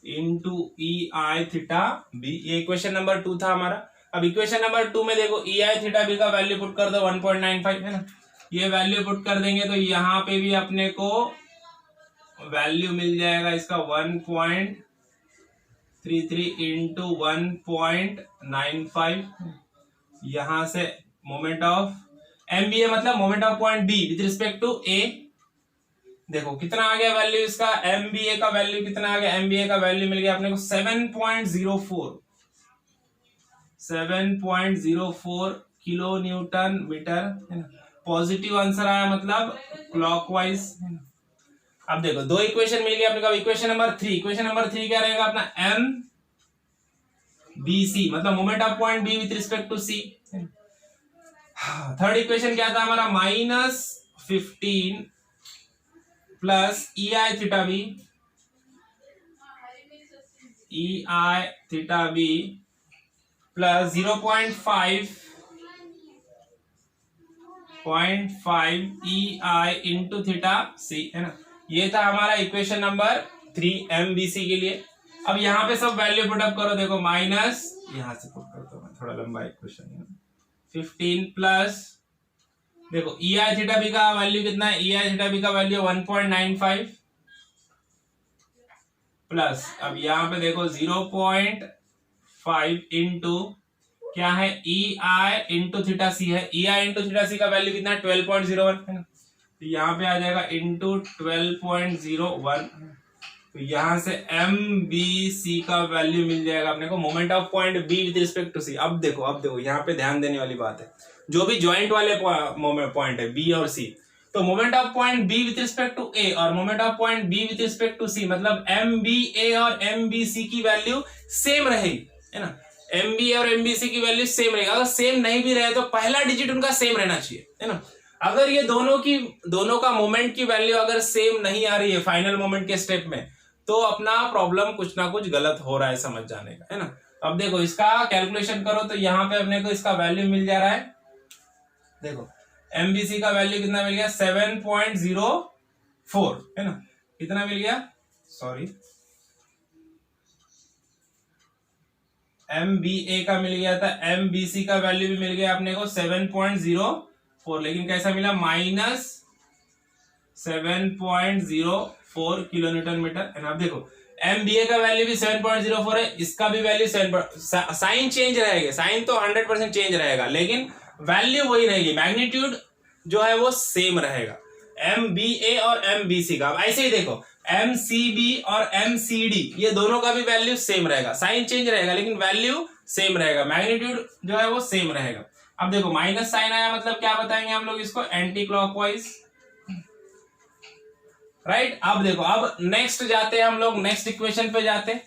into E I theta B. ये इक्वेशन नंबर 2 था हमारा। अब इक्वेशन नंबर 2 में देखो ई आई थीटा बी का वैल्यू पुट कर दो 1.95 है ना, ये वैल्यू पुट कर देंगे तो यहाँ पे भी अपने को वैल्यू मिल जाएगा इसका 1.33 इंटू 1.95। यहां से moment of M B A मतलब moment of point B with respect to A. देखो कितना आ गया वैल्यू इसका, एम बी ए का वैल्यू कितना आ गया, एम बी ए का वैल्यू मिल गया अपने को 7.04 किलो न्यूटन मीटर है ना। पॉजिटिव आंसर आया मतलब क्लॉकवाइज है ना। अब देखो दो इक्वेशन मिल गया अपने को। इक्वेशन नंबर 3, इक्वेशन नंबर 3 क्या रहेगा अपना, एम बी सी मतलब moment of point B with respect to C. Third equation क्या था हमारा, -15 plus E I theta B, E I theta B plus 0.5 E I into theta C है ना। ये था हमारा equation number 3 M B C के लिए। अब यहाँ पे सब वैल्यू पुटअप करो। देखो माइनस यहां से पुट करता हूं, थोड़ा लंबा इक्वेशन है। 15 प्लस देखो ई आई थीटा बी का वैल्यू कितना है, ई आई थीटा बी का वैल्यू 1.95 प्लस अब यहाँ पे देखो 0.5 इंटू क्या है, ई आई इंटू थीटा सी है। ई आई इंटू थीटा सी का वैल्यू कितना है 12.01 है ना, तो यहाँ पे आ जाएगा इंटू 12.01। तो यहां से एम बी सी का वैल्यू मिल जाएगा अपने को, moment of point B with respect to C. अब देखो यहाँ पे ध्यान देने वाली बात है, जो भी ज्वाइंट वाले पॉइंट है बी और सी, तो moment of point B with respect to A और moment of point B with respect to C मतलब एम बी ए और एम बी सी की वैल्यू सेम रहेगी है ना। एम बी ए और एम बी सी की वैल्यू सेम रहेगी। अगर सेम नहीं भी रहे तो पहला डिजिट उनका सेम रहना चाहिए है ना। अगर ये दोनों का मोमेंट की वैल्यू अगर सेम नहीं आ रही है फाइनल मोमेंट के स्टेप में, तो अपना प्रॉब्लम कुछ ना कुछ गलत हो रहा है समझ जाने का है ना। अब देखो इसका कैलकुलेशन करो तो यहाँ पे अपने को इसका वैल्यू मिल जा रहा है। देखो एमबीसी का वैल्यू कितना मिल गया, 7.04 है ना। कितना मिल गया, सॉरी एमबीए का मिल गया था, एमबीसी का वैल्यू भी मिल गया अपने को 7.04, लेकिन कैसा मिला, -7.04 किलो न्यूटन मीटर है ना। अब देखो एमबीए का वैल्यू भी 7.04 है, इसका भी वैल्यू 7, साइन चेंज रहेगा, साइन तो 100% चेंज रहेगा लेकिन वैल्यू वही रहेगी, मैग्नीट्यूड जो है वो सेम रहेगा एमबीए और एमबीसी का। ऐसे ही देखो एमसीबी और एमसीडी ये दोनों का भी वैल्यू सेम रहेगा, साइन चेंज रहेगा लेकिन वैल्यू सेम रहेगा, मैग्नीट्यूड जो है वो सेम रहेगा। अब देखो माइनस साइन आया मतलब क्या बताएंगे हम लोग इसको, एंटी क्लॉकवाइज, राइट। अब देखो अब नेक्स्ट जाते हैं हम लोग, नेक्स्ट इक्वेशन पे जाते हैं।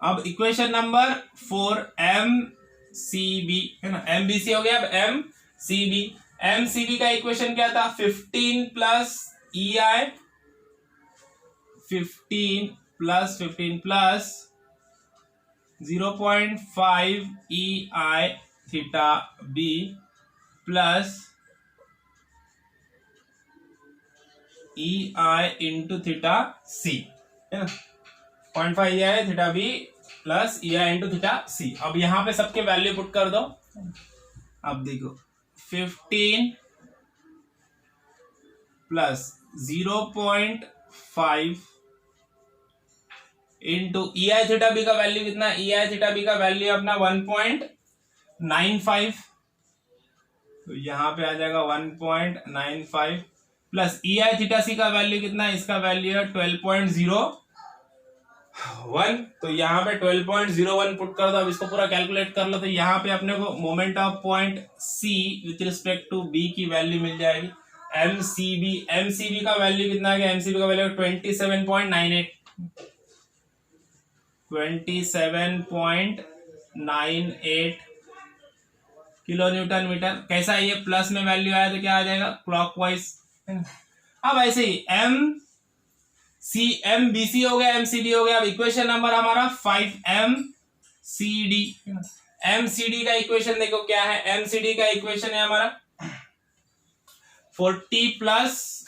अब equation number 4 M C B है ना, एम बी सी हो गया। अब M C B, M C B का इक्वेशन क्या था, 15 plus E I, 15 plus 0.5 E I theta B plus E I into theta C है ना, 0.5 E I theta B plus E I into theta C. अब यहां पे सबके वैल्यू पुट कर दो। अब देखो 15 plus 0.5 into E I theta B का वैल्यू कितना, ई आई थीटा बी का वैल्यू अपना 1.95, तो यहां पे आ जाएगा 1.95 plus E I theta C का वैल्यू कितना, इसका वैल्यू है 12.01, तो यहाँ पे 12.01 पुट कर दो। अब इसको पूरा कैलकुलेट कर लो तो यहाँ पे अपने को moment of point C with respect to B की वैल्यू मिल जाएगी, एमसीबी। एमसीबी का वैल्यू कितना आ गया, एमसीबी का वैल्यू 27.98 किलो न्यूटन मीटर। कैसा है ये, प्लस में वैल्यू आया तो क्या आ जाएगा, क्लॉकवाइज। अब ऐसे ही एम बी सी हो गया, एम सी डी हो गया। अब इक्वेशन नंबर हमारा 5 M C D, M C D का इक्वेशन देखो क्या है, एम सी डी का इक्वेशन है हमारा 40 plus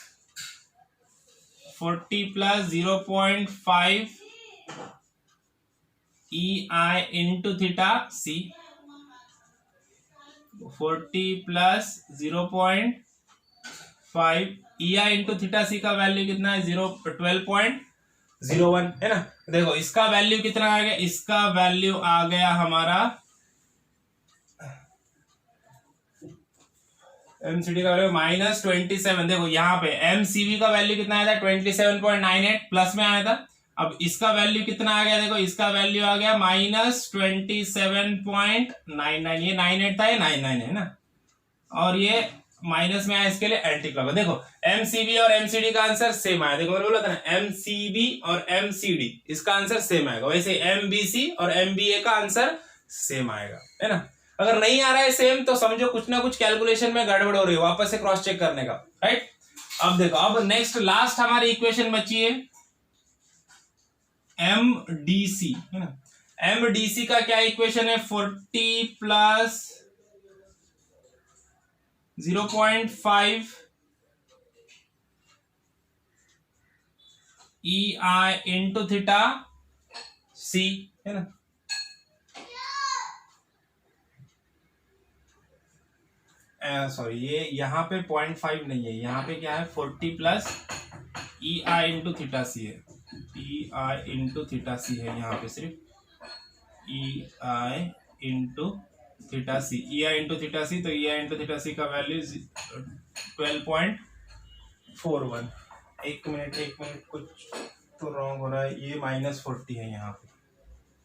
0.5 EI into theta C, 40 plus 0.5 EI into theta C का वैल्यू कितना है 12.01 है ना। देखो इसका वैल्यू कितना आ गया, इसका वैल्यू आ गया हमारा एमसीडी का वैल्यू -27। देखो यहाँ पे एमसीबी का वैल्यू कितना आया था 27.98 प्लस में आया था। अब इसका वैल्यू कितना आ गया, देखो इसका वैल्यू आ गया -27.99। ये 98 था, ये 99 है ना, और ये माइनस में आया, इसके लिए एंटी क्लॉक। देखो एमसीबी और एमसीडी का आंसर सेम आया। देखो मैंने बोला था ना एमसीबी और एमसीडी इसका आंसर सेम आएगा, वैसे एमबीसी और एमबीए का आंसर सेम आएगा, है ना। अगर नहीं आ रहा है सेम तो समझो कुछ ना कुछ कैलकुलेशन में गड़बड़ हो रही है, वापस से क्रॉस चेक करने का, राइट। अब देखो, अब नेक्स्ट लास्ट हमारी इक्वेशन बची है एमडीसी, है ना। एमडीसी का क्या इक्वेशन है, 40 plus 0.5 EI into theta C, है ना। सॉरी, ये यहाँ पे 0.5 नहीं है, यहाँ पे क्या है 40 plus EI into theta C है, EI इंटू थीटा सी है यहाँ पे, सिर्फ EI इंटू थीटा सी, EI इंटू थीटा सी, तो EI इंटू थीटा सी का वैल्यू 12.41। एक मिनट कुछ तो रॉन्ग हो रहा है, ये -40 है यहाँ पे,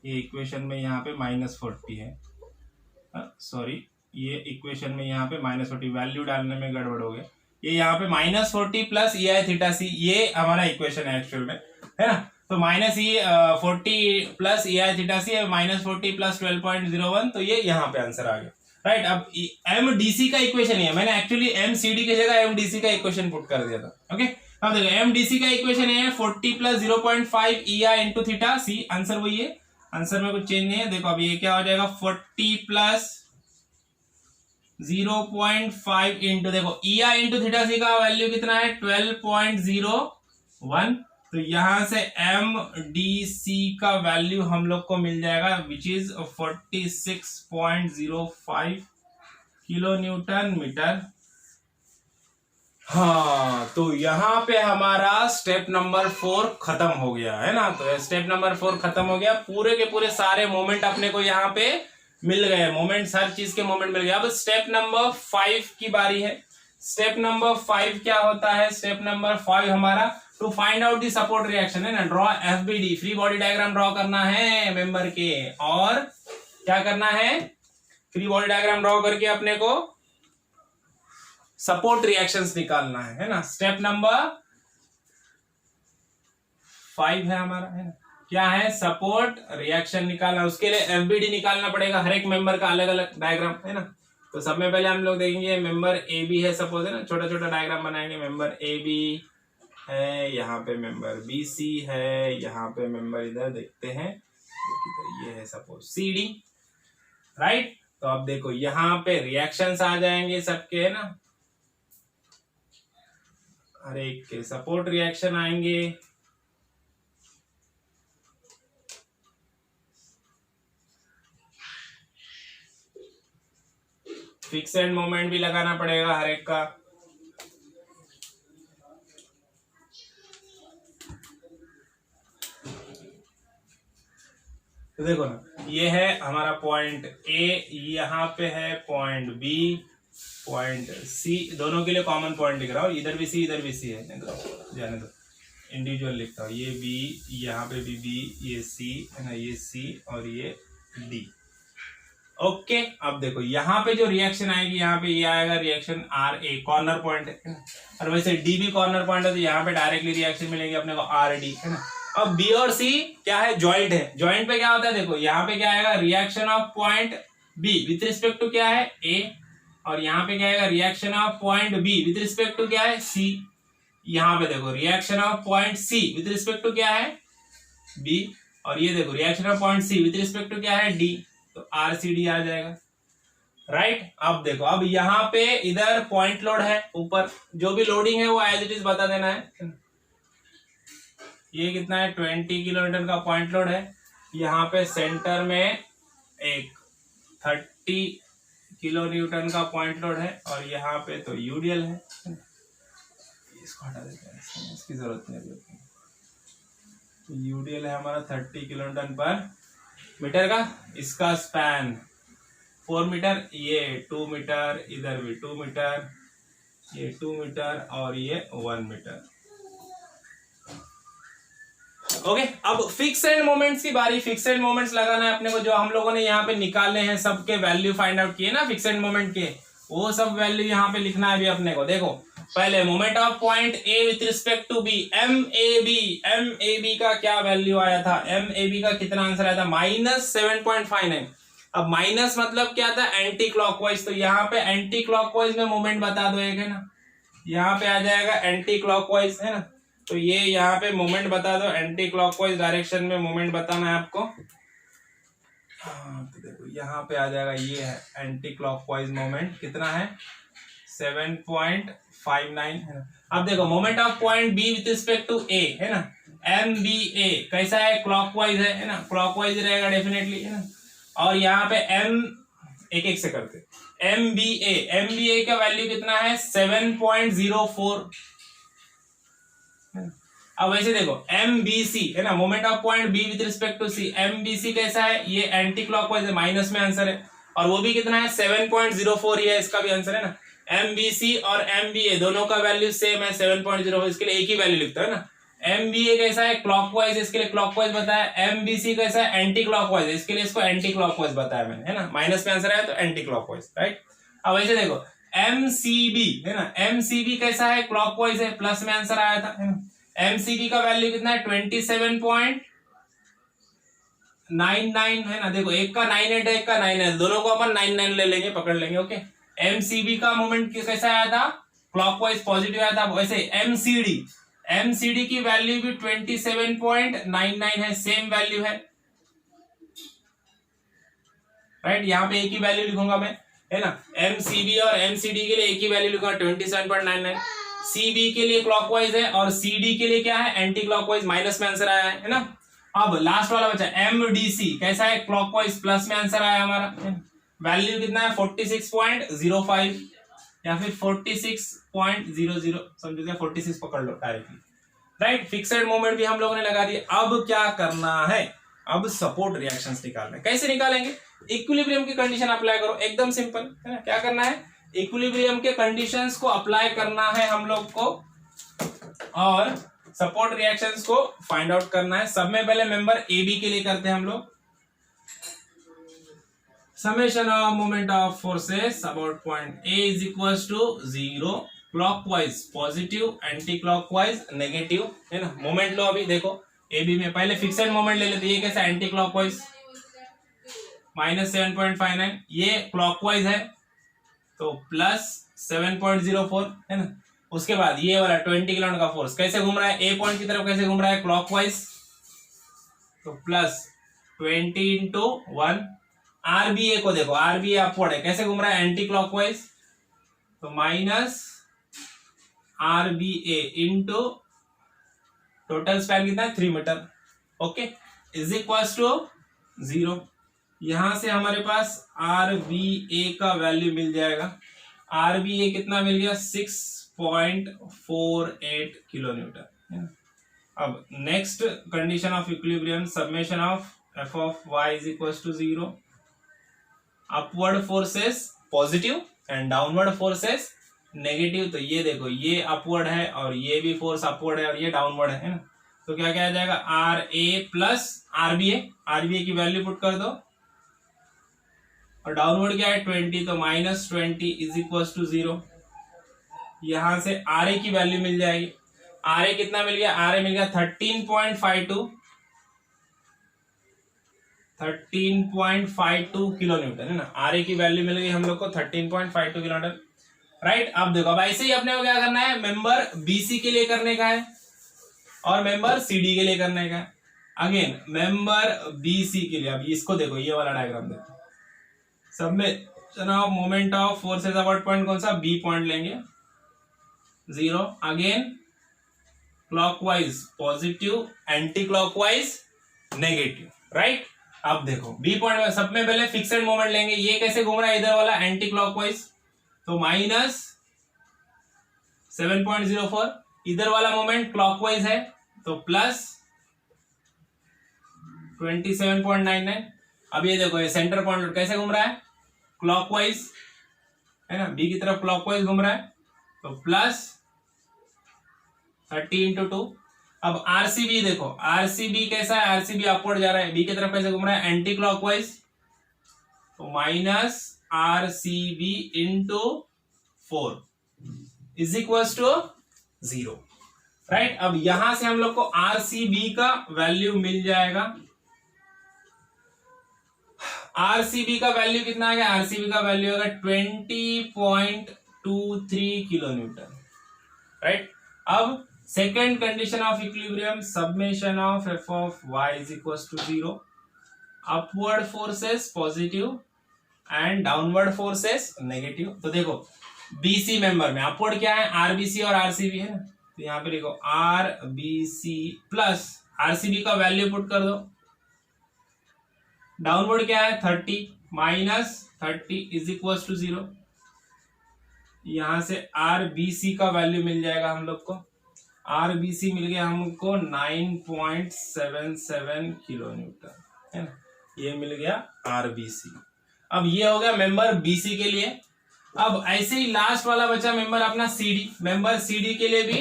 ये इक्वेशन में यहाँ पे -40 है, सॉरी ये इक्वेशन में यहाँ पे -40 वैल्यू डालने में गड़बड़ हो गया। ये यहाँ पे -40 प्लस EI थीटा सी, ये हमारा इक्वेशन है एक्चुअल में, है ना। तो -40 plus EI theta C -40 plus 12.01, तो ये यहाँ पे आंसर आ गया, राइट। अब एमडीसी का इक्वेशन है, मैंने एक्चुअली एमसीडी की जगह एमडीसी का इक्वेशन पुट कर दिया था, ओके। अब देखो एमडीसी का इक्वेशन है 40 प्लस 0.5 EI इंटू थीटा सी, आंसर वही है, आंसर में कुछ चेंज नहीं है। देखो अब ये क्या हो जाएगा 40 प्लस 0.5 इंटू, देखो EI इंटू थीटा सी का वैल्यू कितना है 12.01, तो यहां से MDC का वैल्यू हम लोग को मिल जाएगा which is 46.05 kilo newton metre. हाँ, तो यहाँ पे हमारा स्टेप नंबर 4 खत्म हो गया, है ना। तो स्टेप नंबर 4 खत्म हो गया, पूरे के पूरे सारे मोमेंट अपने को यहाँ पे मिल गए, मोमेंट हर चीज के मोमेंट मिल गए। अब स्टेप नंबर 5 की बारी है। स्टेप नंबर 5 क्या होता है, स्टेप नंबर 5 हमारा to find out the support reaction, है ना। Draw FBD, free body diagram draw करना है मेंबर के, और क्या करना है, फ्री बॉडी डायग्राम ड्रॉ करके अपने को सपोर्ट रिएक्शंस निकालना है ना। स्टेप नंबर 5 है हमारा, है ना, क्या है, सपोर्ट रिएक्शन निकालना। उसके लिए FBD निकालना पड़ेगा, हर एक मेंबर का अलग अलग डायग्राम, है ना। तो सब में पहले हम लोग देखेंगे मेंबर AB है सपोज, है ना, छोटा छोटा डायग्राम बनाएंगे। मेंबर AB है, यहाँ पे मेंबर BC है, यहाँ पे मेंबर इधर देखते हैं ये है सपोज CD, राइट। तो अब देखो यहाँ पे रिएक्शंस आ जाएंगे सबके, है ना, हर एक के सपोर्ट रिएक्शन आएंगे। फिक्सेड मोमेंट भी लगाना पड़ेगा हर एक का। तो देखो ना, ये है हमारा पॉइंट A, यहाँ पे है पॉइंट B, पॉइंट C, दोनों के लिए कॉमन पॉइंट लिख रहा हूँ, इधर भी C इधर भी C है, जाने दो, इंडिविजुअल लिखता हूँ। ये B, यहाँ पे भी B, ये C है ना, ये C और ये D, ओके। अब देखो यहाँ पे जो रिएक्शन आएगी, यहाँ पे ये आएगा रिएक्शन RA, कॉर्नर पॉइंट है ना, और वैसे D भी कॉर्नर पॉइंट है, तो यहाँ पे डायरेक्टली रिएक्शन मिलेगी अपने को RD, है ना। अब B और C क्या है, जॉइंट है। जॉइंट पे क्या होता है, देखो यहाँ पे क्या आएगा, reaction of point B with respect to क्या है A, और यहाँ पे क्या आएगा, reaction of point B with respect to क्या है C। यहाँ पे देखो reaction of point C with respect to क्या है B, और ये देखो reaction of point C with respect to क्या है D, तो RCD आ जाएगा। राइट। अब देखो, अब यहाँ पे इधर पॉइंट लोड है, ऊपर जो भी लोडिंग है वो एज इट इज बता देना है। ये कितना है, 20 किलो न्यूटन का पॉइंट लोड है। यहाँ पे सेंटर में एक 30 किलो न्यूटन का पॉइंट लोड है, और यहाँ पे तो यूडीएल है। इसको हटा देते हैं, इसकी जरूरत नहीं है। तो यूडीएल है हमारा 30 किलो न्यूटन पर मीटर का। इसका स्पैन 4 मीटर, ये 2 मीटर, इधर भी 2 मीटर, ये 2 मीटर और ये 1 मीटर। ओके, अब फिक्स एंड मोमेंट्स की बारी। फिक्स एंड मोमेंट्स लगाना है अपने को, जो हम लोगों ने यहाँ पे निकाले हैं, सबके वैल्यू फाइंड आउट किए ना फिक्स एंड मोमेंट के, वो सब वैल्यू यहाँ पे लिखना है अभी अपने को। देखो पहले moment of point A with respect to B, M A B का क्या वैल्यू आया था, एम ए बी का कितना आंसर आया था, -7.59। अब माइनस मतलब क्या था, एंटी क्लॉकवाइज। तो यहाँ पे एंटी क्लॉकवाइज में मोमेंट बता दो एक, है ना, यहाँ पे आ जाएगा एंटी क्लॉकवाइज, है ना। तो ये यहाँ पे मोमेंट बता दो, एंटी क्लॉकवाइज डायरेक्शन में मोमेंट बताना है आपको। हाँ, तो देखो यहाँ पे आ जाएगा, ये है एंटी क्लॉकवाइज मोमेंट, कितना है 7.59 है ना। अब देखो moment of point B with respect to A, है ना, एम बी ए कैसा है, क्लॉकवाइज है ना, क्लॉकवाइज रहेगा डेफिनेटली, है ना। और यहाँ पे एम, एक एक से करते, एम बी ए का वैल्यू कितना है 7.04। अब वैसे देखो एम बी सी, है ना, moment of point B with respect to C, M B C कैसा है, ये एंटी क्लॉकवाइज है, माइनस में आंसर है, और वो भी कितना है 7.04 ही है, इसका भी आंसर है ना। एम बी सी और एम बी ए दोनों का वैल्यू सेम है 7.04, इसके लिए एक ही वैल्यू लिखता है ना। एम बी ए कैसा है, क्लॉकवाइज, इसके लिए क्लॉकवाइज बताया। एम बी सी कैसा है, एंटी क्लॉकवाइज, इसके लिए इसको एंटी क्लॉकवाइज बताया मैंने, है ना, माइनस में आंसर आया तो एंटी क्लॉकवाइज, राइट। अब वैसे देखो एम सी बी, है ना, एम सी बी कैसा है, क्लॉकवाइज है, प्लस में आंसर आया था, है ना। एमसीबी का वैल्यू कितना है 27.99, है ना। देखो एक का 98 है, एक का 9 है, दोनों को अपन 99 ले लेंगे, पकड़ लेंगे। ओके, एमसीबी का मोमेंट कैसा आया था, क्लॉकवाइज पॉजिटिव आया था। वैसे एमसीडी की वैल्यू भी 27.99 है, सेम वैल्यू है, राइट। यहाँ पे एक ही वैल्यू लिखूंगा मैं, है ना। एमसीबी और एमसीडी के लिए एक ही वैल्यू लिखूंगा 27.99। सीबी के लिए क्लॉकवाइज है और सीडी के लिए क्या है, एंटी क्लॉकवाइज, माइनस में आंसर आया है ना। अब लास्ट वाला बचा एमडीसी, कैसा है, क्लॉकवाइज, प्लस में आंसर आया हमारा। वैल्यू कितना है 46.05 या फिर 46.00, समझो 46 पकड़ लो डायरेक्टली, राइट। फिक्सेड मोमेंट भी हम लोगों ने लगा दिया। अब क्या करना है, अब सपोर्ट रिएक्शंस निकालना है। कैसे निकालेंगे, इक्विलिब्रियम की कंडीशन अप्लाई करो, एकदम सिंपल, है ना। क्या करना है, इक्विलिब्रियम के कंडीशंस को अप्लाई करना है हम लोग को, और सपोर्ट रिएक्शंस को फाइंड आउट करना है। सब में पहले मेंबर ए बी के लिए करते हैं हम लोग। Summation of moment of forces about point A is equals to 0, clockwise positive, anti clockwise negative, है ना। मोमेंट लो अभी देखो ए बी में, पहले फिक्सेड मोमेंट ले लेते, ये कैसा एंटी क्लॉकवाइज -7.59, ये क्लॉकवाइज है तो +7.04, है ना। उसके बाद ये वाला 20 किलो न्यूटन का फोर्स कैसे घूम रहा है, ए पॉइंट की तरफ कैसे घूम रहा है, क्लॉकवाइज, तो +20 इंटू 1। आरबीए को देखो, आरबीए अपवर्ड है, कैसे घूम रहा है, एंटी क्लॉकवाइज, तो -आरबीए इंटू टोटल स्पैन कितना है 3 metre, okay, is equals to 0। यहां से हमारे पास आरबीए का वैल्यू मिल जाएगा। आरबीए कितना मिल गया 6.48 किलो न्यूटन। अब next condition of equilibrium, summation of F of Y is equal to 0। Upward forces positive and downward forces negative. तो ये देखो, ये अपवर्ड है और ये भी फोर्स अपवर्ड है और ये डाउनवर्ड है ना। तो क्या क्या आ जाएगा, R A plus RBA, RBA की वैल्यू पुट कर दो, और डाउनवर्ड क्या है 20, तो -20 इज इक्वल टू 0। यहां से आर ए की वैल्यू मिल जाएगी। आर ए कितना मिल गया, आर ए मिल गया 13.52 किलो न्यूटन, है ना। आर ए की वैल्यू मिल गई हम लोग को 13.52 किलो न्यूटन, राइट। अब देखो, अब ऐसे ही अपने को क्या करना है, मेंबर बीसी के लिए करने का है और मेंबर सीडी के लिए करने का है। अगेन मेंबर बीसी के लिए, अब इसको देखो, ये वाला डायग्राम देखो, सब में of moment of forces about point कौन सा, बी पॉइंट लेंगे, 0। Again clockwise positive, anti clockwise negative, right. अब देखो बी पॉइंट में सब में पहले फिक्सेड मोमेंट लेंगे, ये कैसे घूम रहा है इधर वाला एंटी क्लॉकवाइज, तो माइनस 7.04, इधर वाला मोमेंट क्लॉकवाइज है तो प्लस 27.99। अब ये देखो ये सेंटर पॉइंट कैसे घूम रहा है, क्लॉकवाइज है ना, बी की तरफ क्लॉकवाइज घूम रहा है तो प्लस 30 इंटू 2। अब आरसीबी देखो, आरसीबी कैसा है, आरसीबी अपवर्ड जा रहा है, बी की तरफ कैसे घूम रहा है, एंटी क्लॉकवाइज, तो minus RCB into 4 is equal to 0, right. अब यहां से हम लोग को आरसीबी का वैल्यू मिल जाएगा, आरसीबी का वैल्यू कितना आ गया, आरसीबी का वैल्यू होगा 20.23 किलो न्यूटन, राइट। अब second condition of equilibrium, summation of F of Y is equal to 0, upward forces positive and downward forces negative. तो देखो बीसी मेंबर में अपवर्ड क्या है, आरबीसी और आरसीबी है ना, तो यहां पे लिखो आरबीसी प्लस आरसीबी का वैल्यू पुट कर दो, डाउनवर्ड क्या है 30 माइनस 30 इज इक्वल टू 0। यहां से आरबीसी का वैल्यू मिल जाएगा हम लोग को, आरबीसी मिल गया हमको 9.77 किलो न्यूटन, है ना, ये मिल गया आरबीसी। अब ये हो गया मेंबर बीसी के लिए। अब ऐसे ही लास्ट वाला बचा मेंबर अपना सीडी, मेंबर सीडी के लिए भी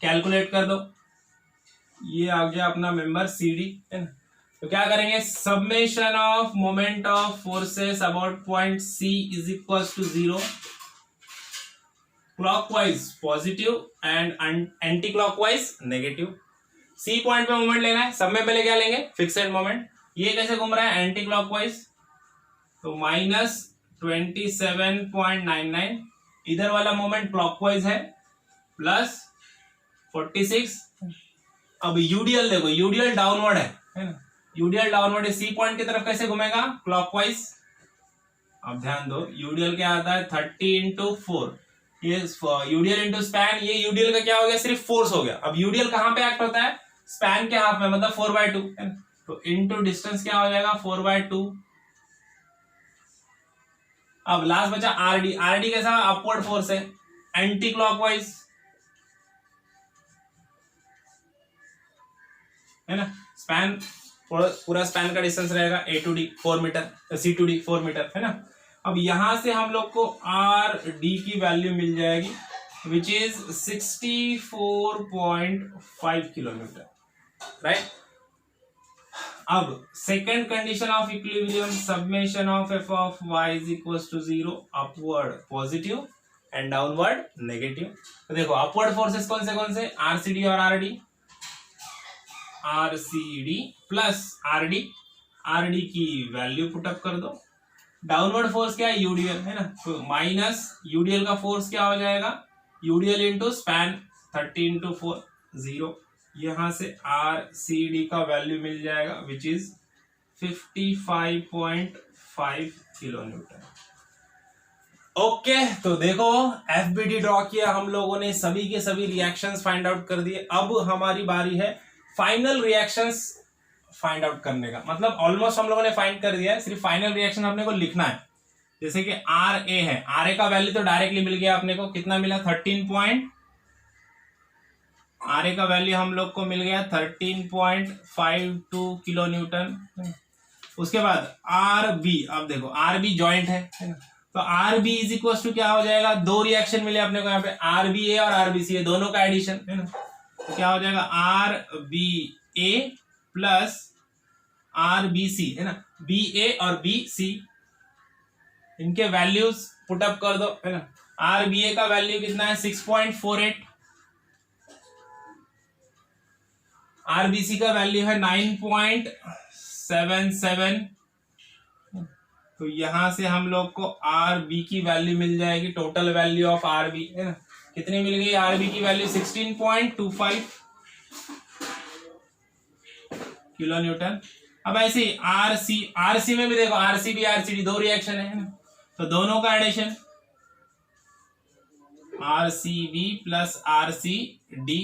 कैलकुलेट कर दो, ये आ गया अपना मेंबर सीडी, है ना। तो क्या करेंगे, summation of moment of forces about point C is equal to 0, clockwise positive and anti clockwise negative. C point पे मोमेंट लेना है, सब में पहले क्या लेंगे, फिक्सेड मोमेंट, ये कैसे घूम रहा है एंटी क्लॉकवाइज, तो माइनस 27.99, इधर वाला मोमेंट क्लॉकवाइज है प्लस 46। अब यूडीएल देखो, यूडीएल डाउनवर्ड है ना, यूडीएल डाउनवर्ड है, सी पॉइंट की तरफ कैसे घूमेगा, क्लॉकवाइज। अब ध्यान दो यूडीएल क्या आता है 30 इंटू 4, ये यूडीएल इंटू स्पैन, ये यूडीएल का क्या हो गया, सिर्फ फोर्स हो गया। अब यूडीएल कहां पे एक्ट होता है, स्पैन के हाफ में, मतलब 4/2 है ना, तो इंटू डिस्टेंस क्या हो जाएगा 4/2। अब लास्ट बचा आरडी, आरडी कैसा अपवर्ड फोर्स है, एंटी क्लॉकवाइज, है ना, स्पैन पूरा स्पैन का डिस्टेंस रहेगा A to D 4 metre, C to D 4 metre, है ना। अब यहां से हम लोग को आर डी की वैल्यू मिल जाएगी विच इज 64.5 किलोमीटर, राइट। अब second condition of equilibrium, summation of F of Y is equal to 0, upward positive and downward negative. तो देखो अपवर्ड फोर्सेस कौन से, आरसीडी और RD, RCD plus RD, RD की वैल्यू पुटअप कर दो, डाउनवर्ड फोर्स क्या है यूडीएल, है ना, तो माइनस यूडीएल का फोर्स क्या हो जाएगा, यूडीएल इंटू स्पैन 30 इंटू 4 0, यहां से आरसीडी का वैल्यू मिल जाएगा which is 55.5 kilo Newton. Okay, तो देखो एफबीडी ड्रॉ किया हम लोगों ने, सभी के सभी रिएक्शंस फाइंड आउट कर दिए। अब हमारी बारी है फाइनल रिएक्शंस फाइंड आउट करने का, मतलब ऑलमोस्ट हम लोगों ने फाइंड कर दिया है, सिर्फ फाइनल रिएक्शन अपने को लिखना है। जैसे कि आर ए है, आर ए का वैल्यू तो डायरेक्टली मिल गया अपने को, कितना मिला 13 आर ए का वैल्यू हम लोग को मिल गया 13.52 किलो न्यूटन। उसके बाद आर बी, अब देखो आर बी ज्वाइंट है ना, तो R B is equal to क्या हो जाएगा, दो रिएक्शन मिले अपने को यहाँ पे, आर बी ए और आर बी सी ए दोनों का एडिशन, है ना, तो क्या हो जाएगा R B A plus R B C, है ना, बी ए और बी सी, इनके वैल्यूज पुटअप कर दो, है ना। आर बी ए का वैल्यू कितना है 6.48, आर बी सी का वैल्यू है 9.77, तो यहां से हम लोग को आर बी की वैल्यू मिल जाएगी, total value of R B, है ना, कितनी मिल गई आर बी की वैल्यू 16.25 किलो न्यूटन। अब ऐसे ही आर सी में भी देखो, आरसीबी आरसीडी दो रिएक्शन है ना, तो दोनों का addition RCB plus RCD,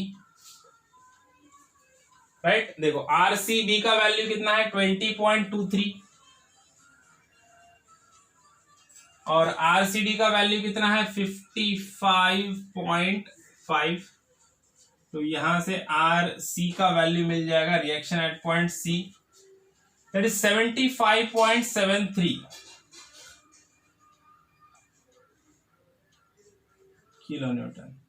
right. देखो RCB का वैल्यू कितना है 20.23 और RCD का वैल्यू कितना है 55.5। तो यहां से RC का वैल्यू मिल जाएगा reaction at point C, that is 75.73 kilo Newton.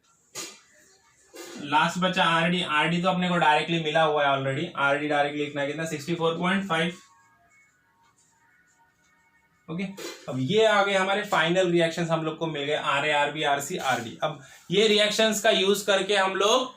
Last बचा RD। RD तो अपने को डायरेक्टली मिला हुआ है ऑलरेडी, RD डायरेक्टली लिखना है कितना 64.5। ओके, अब ये आ गए हमारे फाइनल रिएक्शंस हम लोग को मिल गए RA RB RC RD। अब ये रिएक्शंस का यूज करके हम लोग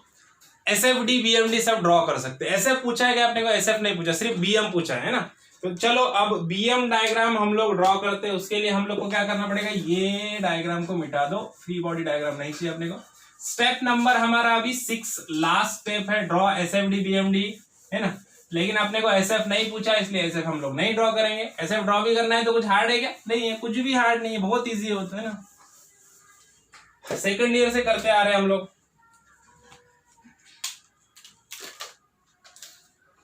SFD BMD सब ड्रॉ कर सकते हैं। SF पूछा है कि आपने को SF नहीं पूछा, सिर्फ BM पूछा है ना। तो चलो अब BM डायग्राम हम लोग ड्रॉ करते हैं। उसके लिए हम लोग को क्या करना पड़ेगा, ये डायग्राम को मिटा दो, फ्री बॉडी डायग्राम नहीं चाहिए अपने को। स्टेप नंबर हमारा अभी 6 लास्ट स्टेप है, ड्रॉ SFD BMD, है ना। लेकिन अपने को SF नहीं पूछा, इसलिए SF हम लोग नहीं ड्रॉ करेंगे। SF ड्रॉ भी करना है तो कुछ हार्ड है क्या? नहीं है, कुछ भी हार्ड नहीं है, बहुत इजी होता है ना, सेकंड ईयर से करते आ रहे हैं हम लोग।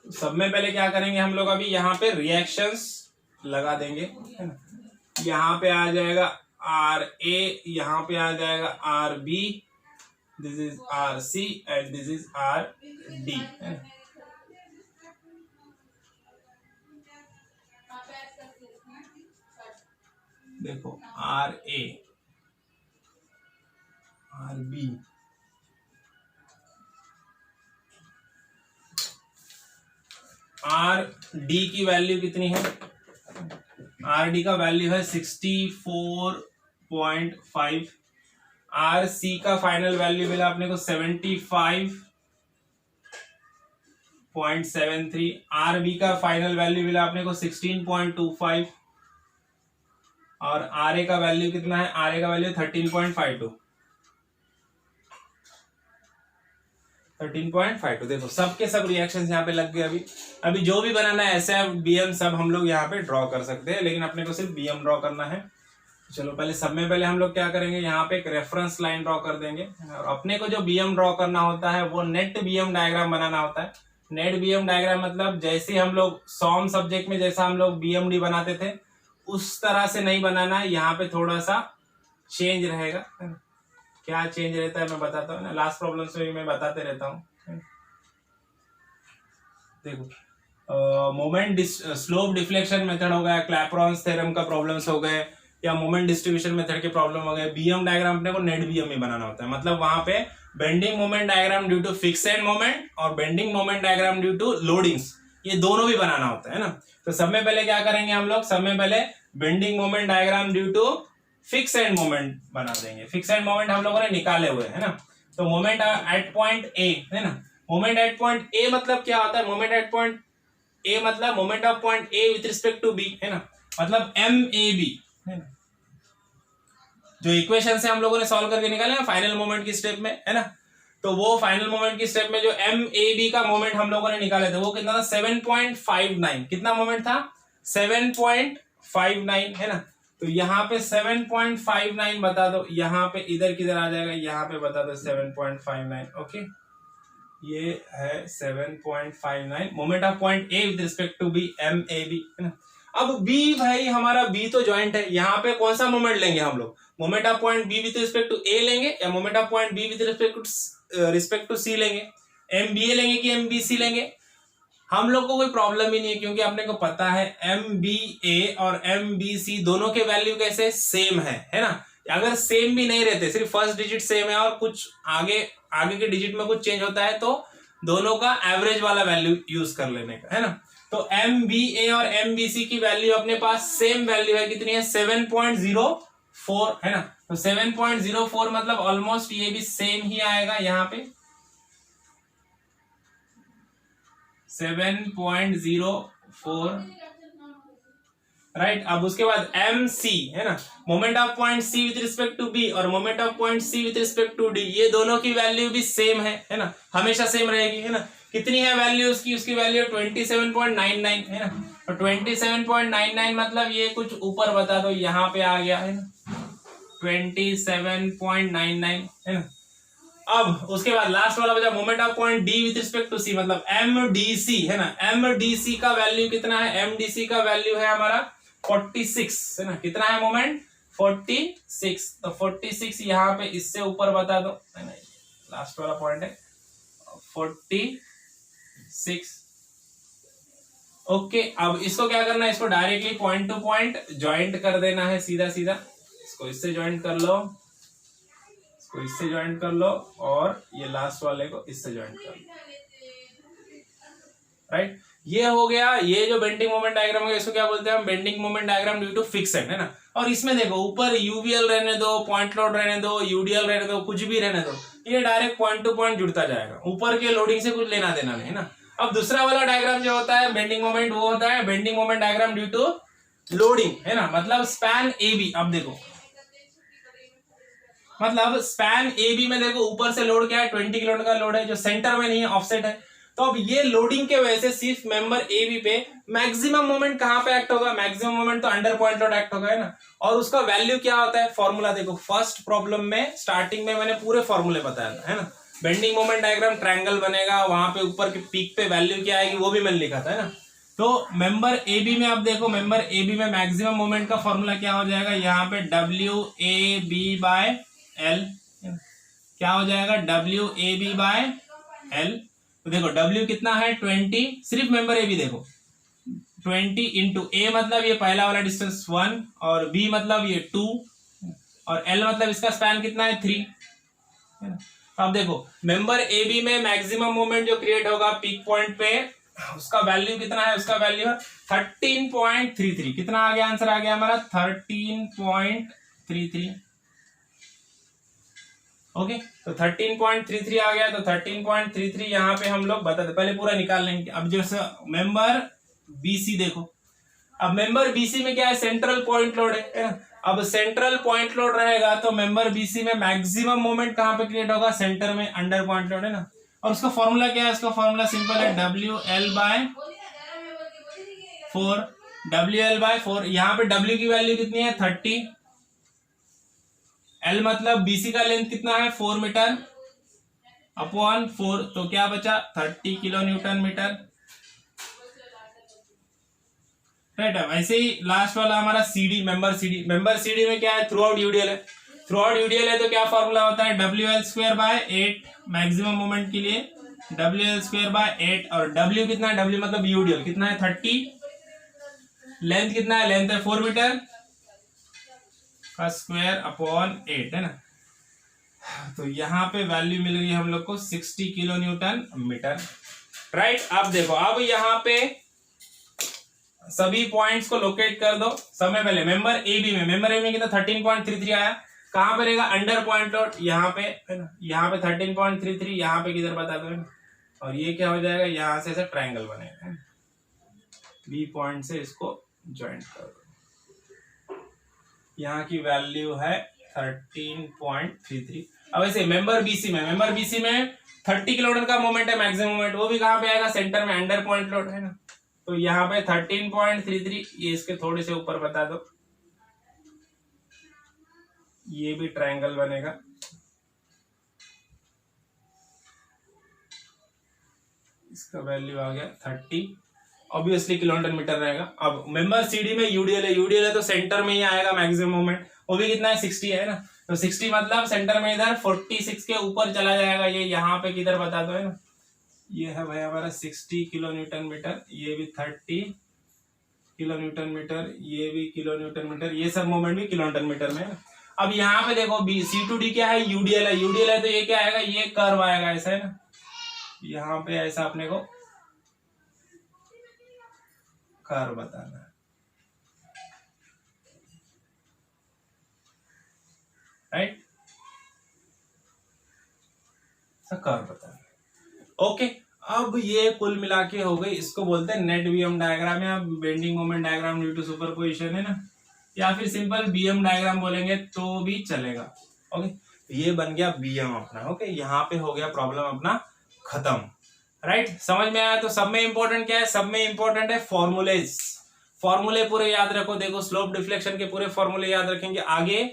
सब में पहले क्या करेंगे हम लोग, अभी यहाँ पे रिएक्शंस लगा देंगे, है ना। यहाँ पे आ जाएगा RA, यहाँ पे आ जाएगा RB, this is RC and this is RD, है ना। देखो RA RB RD की वैल्यू कितनी है, RD का वैल्यू है 64.5। RC का फाइनल वैल्यू मिला अपने को 75.73। RB का फाइनल वैल्यू मिला अपने को 16.25 और RA का वैल्यू कितना है, RA का वैल्यू 13.52। देखो सबके सब रिएक्शंस यहाँ पे लग गए। अभी जो भी बनाना है SF BM सब हम लोग यहाँ पे ड्रॉ कर सकते हैं, लेकिन अपने को सिर्फ BM ड्रॉ करना है। चलो पहले सब में पहले हम लोग क्या करेंगे, यहाँ पे एक रेफरेंस लाइन ड्रॉ कर देंगे। और अपने को जो BM ड्रॉ करना होता है वो नेट BM डायग्राम बनाना होता है। नेट BM डायग्राम मतलब जैसे हम लोग सॉम सब्जेक्ट में जैसा हम लोग BMD बनाते थे उस तरह से नहीं बनाना है, यहाँ पे थोड़ा सा चेंज रहेगा। क्या चेंज रहता है मैं बताता हूँ ना, लास्ट प्रॉब्लम से भी मैं बताते रहता हूँ। देखो मोमेंट स्लोप डिफ्लेक्शन मेथड हो गया, क्लैपरॉन्स थ्योरम का प्रॉब्लम्स हो गए, या मोमेंट डिस्ट्रीब्यूशन मेथड के प्रॉब्लम हो गए। BM डायग्राम अपने को नेट BM में बनाना होता है, मतलब वहां पे bending moment diagram due to fixed moment और bending moment diagram due to loadings, ये दोनों भी बनाना होता है ना। तो सब में पहले क्या करेंगे हम लोग, सब में पहले bending moment diagram due to fix and moment बना देंगे। फिक्स एंड मोमेंट हम लोगों ने निकाले हुए है ना। तो मोमेंट एट पॉइंट A है ना, मोमेंट एट पॉइंट A मतलब क्या होता है, मोमेंट एट पॉइंट A मतलब moment of point A with respect to B, है ना, मतलब MAB, है ना। जो इक्वेशन से हम लोगों ने सॉल्व करके निकाले ना फाइनल मोमेंट की स्टेप में, है ना, तो वो फाइनल मोमेंट की स्टेप में जो MAB का मोमेंट हम लोगों ने निकाले थे वो कितना था 7.59। कितना मोमेंट था 7.59, है ना। तो यहाँ पे 7.59 बता दो, यहाँ पे इधर किधर आ जाएगा, यहाँ पे बता दो 7.59। ओके, ये है 7.59 moment of point A with respect to B, MAB, है ना। अब B भाई हमारा B तो ज्वाइंट है, यहाँ पे कौन सा मोमेंट लेंगे हम लोग, moment of point B with respect to A लेंगे या moment of point B with respect to C लेंगे, MBA लेंगे कि MBC लेंगे, हम लोग को कोई प्रॉब्लम ही नहीं है, क्योंकि अपने को पता है MBA और MBC दोनों के वैल्यू कैसे सेम है ना। अगर सेम भी नहीं रहते, सिर्फ फर्स्ट डिजिट सेम है और कुछ आगे के डिजिट में कुछ चेंज होता है, तो दोनों का एवरेज वाला वैल्यू यूज कर लेने का, है ना। तो MBA और MBC की वैल्यू अपने पास सेम वैल्यू है, कितनी है 7.04, है ना। तो 7.04 मतलब ऑलमोस्ट ये भी सेम ही आएगा, यहाँ पे 7.04, राइट। अब उसके बाद MC, है ना, moment of point C with respect to B और moment of point C with respect to D, ये दोनों की वैल्यू भी सेम है ना, हमेशा सेम रहेगी, है ना। कितनी है वैल्यू उसकी वैल्यू 27.99, है ना। तो 27.99 मतलब ये कुछ ऊपर बता दो, यहाँ पे आ गया है ना 27.99 है ना। अब उसके बाद लास्ट वाला बचा moment of point D with respect to C, मतलब एमडीसी है ना। एमडीसी का वैल्यू कितना है, एमडीसी का वैल्यू है हमारा 46 है ना। कितना है मोमेंट 46, तो 46 यहाँ पे इससे ऊपर बता दो है ना, लास्ट वाला पॉइंट है 46। ओके, अब इसको क्या करना है, इसको directly point two point joint कर देना है सीधा सीधा। इसको इससे ज्वाइंट कर लो, इसको इससे ज्वाइंट कर लो, और ये लास्ट वाले को इससे ज्वाइंट कर लो। राइट, ये हो गया। ये जो बेंडिंग मोमेंट डायग्राम हो गया, इसको क्या बोलते हैं हम, bending moment diagram due to fixed है ना। और इसमें देखो ऊपर यूवीएल रहने दो, पॉइंट लोड रहने दो, यूडीएल रहने दो, कुछ भी रहने दो, ये डायरेक्ट पॉइंट टू पॉइंट जुड़ता जाएगा, ऊपर के लोडिंग से कुछ लेना देना नहीं है ना। अब दूसरा वाला डायग्राम जो होता है बेंडिंग मोमेंट, वो होता है bending moment diagram due to loading है ना। मतलब स्पैन ए बी, अब देखो मतलब स्पैन ए बी में देखो ऊपर से लोड क्या है 20 किलो का लोड है, जो सेंटर में नहीं है, ऑफसेट है। तो अब ये लोडिंग के वजह से सिर्फ मेंबर ए बी पे मैक्सिमम मोमेंट कहां पे एक्ट होगा, मैक्सिमम मोमेंट तो अंडर पॉइंट लोड एक्ट होगा है ना। और उसका वैल्यू क्या होता है, फॉर्मूला देखो, फर्स्ट प्रॉब्लम में स्टार्टिंग में मैंने पूरे फॉर्मूले बताया था है ना। बेंडिंग मोमेंट डायग्राम ट्रायंगल बनेगा, वहां पे ऊपर के पीक पे वैल्यू क्या आएगी वो भी मैंने लिखा था है ना। तो मेंबर ए बी में अब देखो, मेंबर ए बी में मैक्सिमम मोमेंट का फॉर्मूला क्या हो जाएगा, यहाँ पे W A B by L, क्या हो जाएगा W A B by L. तो देखो W कितना है 20, सिर्फ मेंबर ए बी देखो 20 इंटू ए मतलब ये पहला वाला डिस्टेंस 1, और B मतलब ये 2, और L मतलब इसका स्पैन कितना है 3। अब देखो मेंबर ए बी में मैक्सिमम मोमेंट जो क्रिएट होगा पीक पॉइंट पे, उसका वैल्यू कितना है, उसका वैल्यू है 13.33। कितना आ गया, आंसर आ गया हमारा 13.33। ओके, तो 13.33 आ गया। तो 13.33 यहाँ पे हम लोग बता दे, पहले पूरा निकाल लेंगे। अब जैसे मेंबर बीसी देखो, अब मेंबर बीसी में क्या है, सेंट्रल पॉइंट लोड है ना। अब सेंट्रल पॉइंट लोड रहेगा तो मेंबर बीसी में मैक्सिमम मोमेंट कहां पे क्रिएट होगा, सेंटर में, अंडर पॉइंट लोड है ना। और उसका फॉर्मूला क्या है, उसका फॉर्मूला सिंपल है WL/4, WL/4। यहाँ पे W की वैल्यू कितनी है 30, L मतलब BC का लेंथ कितना है 4 मीटर अपॉन 4, तो क्या बचा 30 किलो न्यूटन मीटर। राइट, अब ऐसे ही लास्ट वाला हमारा CD, member CD। Member CD में क्या है, थ्रू आउट यूडीएल है, थ्रू आउट यूडीएल है तो क्या फॉर्मूला होता है WL/8 मैक्सिमम मोमेंट के लिए, WL/8। और W कितना है, W मतलब यूडीएल कितना है 30, लेंथ कितना है, लेंथ है 4 मीटर का स्क्वायर अपॉन 8 है ना। तो यहाँ पे वैल्यू मिल गई हम लोग को 60 किलो न्यूटन मीटर। राइट, अब देखो, अब यहाँ पे सभी पॉइंट्स को लोकेट कर दो। समय पहले मेंबर ए बी में, मेंबर ए में कितना 13.33 आया, कहां पे रहेगा, अंडर पॉइंट लोड यहाँ पे है ना। यहाँ पे 13.33, यहाँ पे किधर बता दो है ना। और ये क्या हो जाएगा, यहाँ से ऐसा ट्रायंगल बनेगा, बी पॉइंट से इसको ज्वाइंट कर दो। यहाँ की वैल्यू है 13.33। अब ऐसे मेंबर बीसी में, मेंबर बीसी में 30 किलोमीटर का मोमेंट है मैक्सिमम मोमेंट, वो भी कहां पे आएगा, सेंटर में, अंडर पॉइंट लोड है ना। तो यहाँ पे 13.33, ये इसके थोड़े से ऊपर बता दो, ये भी ट्रायंगल बनेगा। इसका वैल्यू आ गया 30, ऑब्वियसली किलोमीटर मीटर रहेगा। अब मेंबर सीडी में यूडीएल है, यूडीएल है तो सेंटर में ही आएगा मैक्सिमम मोमेंट, वो भी कितना है 60 है ना। तो 60 मतलब सेंटर में इधर 46 के ऊपर चला जाएगा, ये यहाँ पे किधर बता दो है ना। ये है भाई हमारा 60 किलो न्यूटन मीटर, ये भी 30 किलो न्यूटन मीटर, ये भी किलो न्यूटन मीटर, ये सब मोमेंट भी किलो न्यूटन मीटर में है। अब यहाँ पे देखो सी टू डी क्या है, यूडीएल है, यूडीएल है तो ये क्या आएगा, ये कर्व आएगा ऐसा है ना। यहाँ पे ऐसा अपने को कर्व बताना है, राइट, कर्व बताना है। ओके, अब ये कुल मिला के हो गई, इसको बोलते हैं नेट बीएम डायग्राम या bending moment diagram due to superposition है ना, या फिर सिंपल बीएम डायग्राम बोलेंगे तो भी चलेगा। ओके, ये बन गया बीएम अपना। ओके, यहाँ पे हो गया प्रॉब्लम अपना खत्म। राइट, समझ में आया। तो सब में इंपॉर्टेंट क्या है, सब में इंपॉर्टेंट है फॉर्मूलेज। फॉर्मूले पूरे याद रखो। देखो स्लोप डिफ्लेक्शन के पूरे फॉर्मूले याद रखेंगे। आगे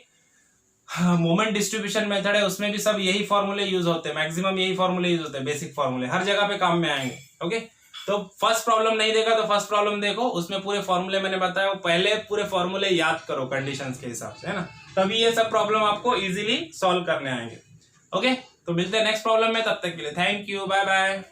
मोमेंट डिस्ट्रीब्यूशन मेथड है, उसमें भी सब यही फॉर्मूले यूज होते हैं, मैक्सिमम यही फॉर्मूले यूज होते हैं, बेसिक फॉर्मूले हर जगह पे काम में आएंगे। ओके, तो फर्स्ट प्रॉब्लम नहीं देखा तो फर्स्ट प्रॉब्लम देखो, उसमें पूरे फॉर्मूले मैंने बताया, पहले पूरे फॉर्मूले याद करो कंडीशंस के हिसाब से, है ना, तभी ये सब प्रॉब्लम आपको इजीली सॉल्व करने आएंगे। ओके, तो मिलते हैं नेक्स्ट प्रॉब्लम में, तब तक के लिए थैंक यू, बाय बाय।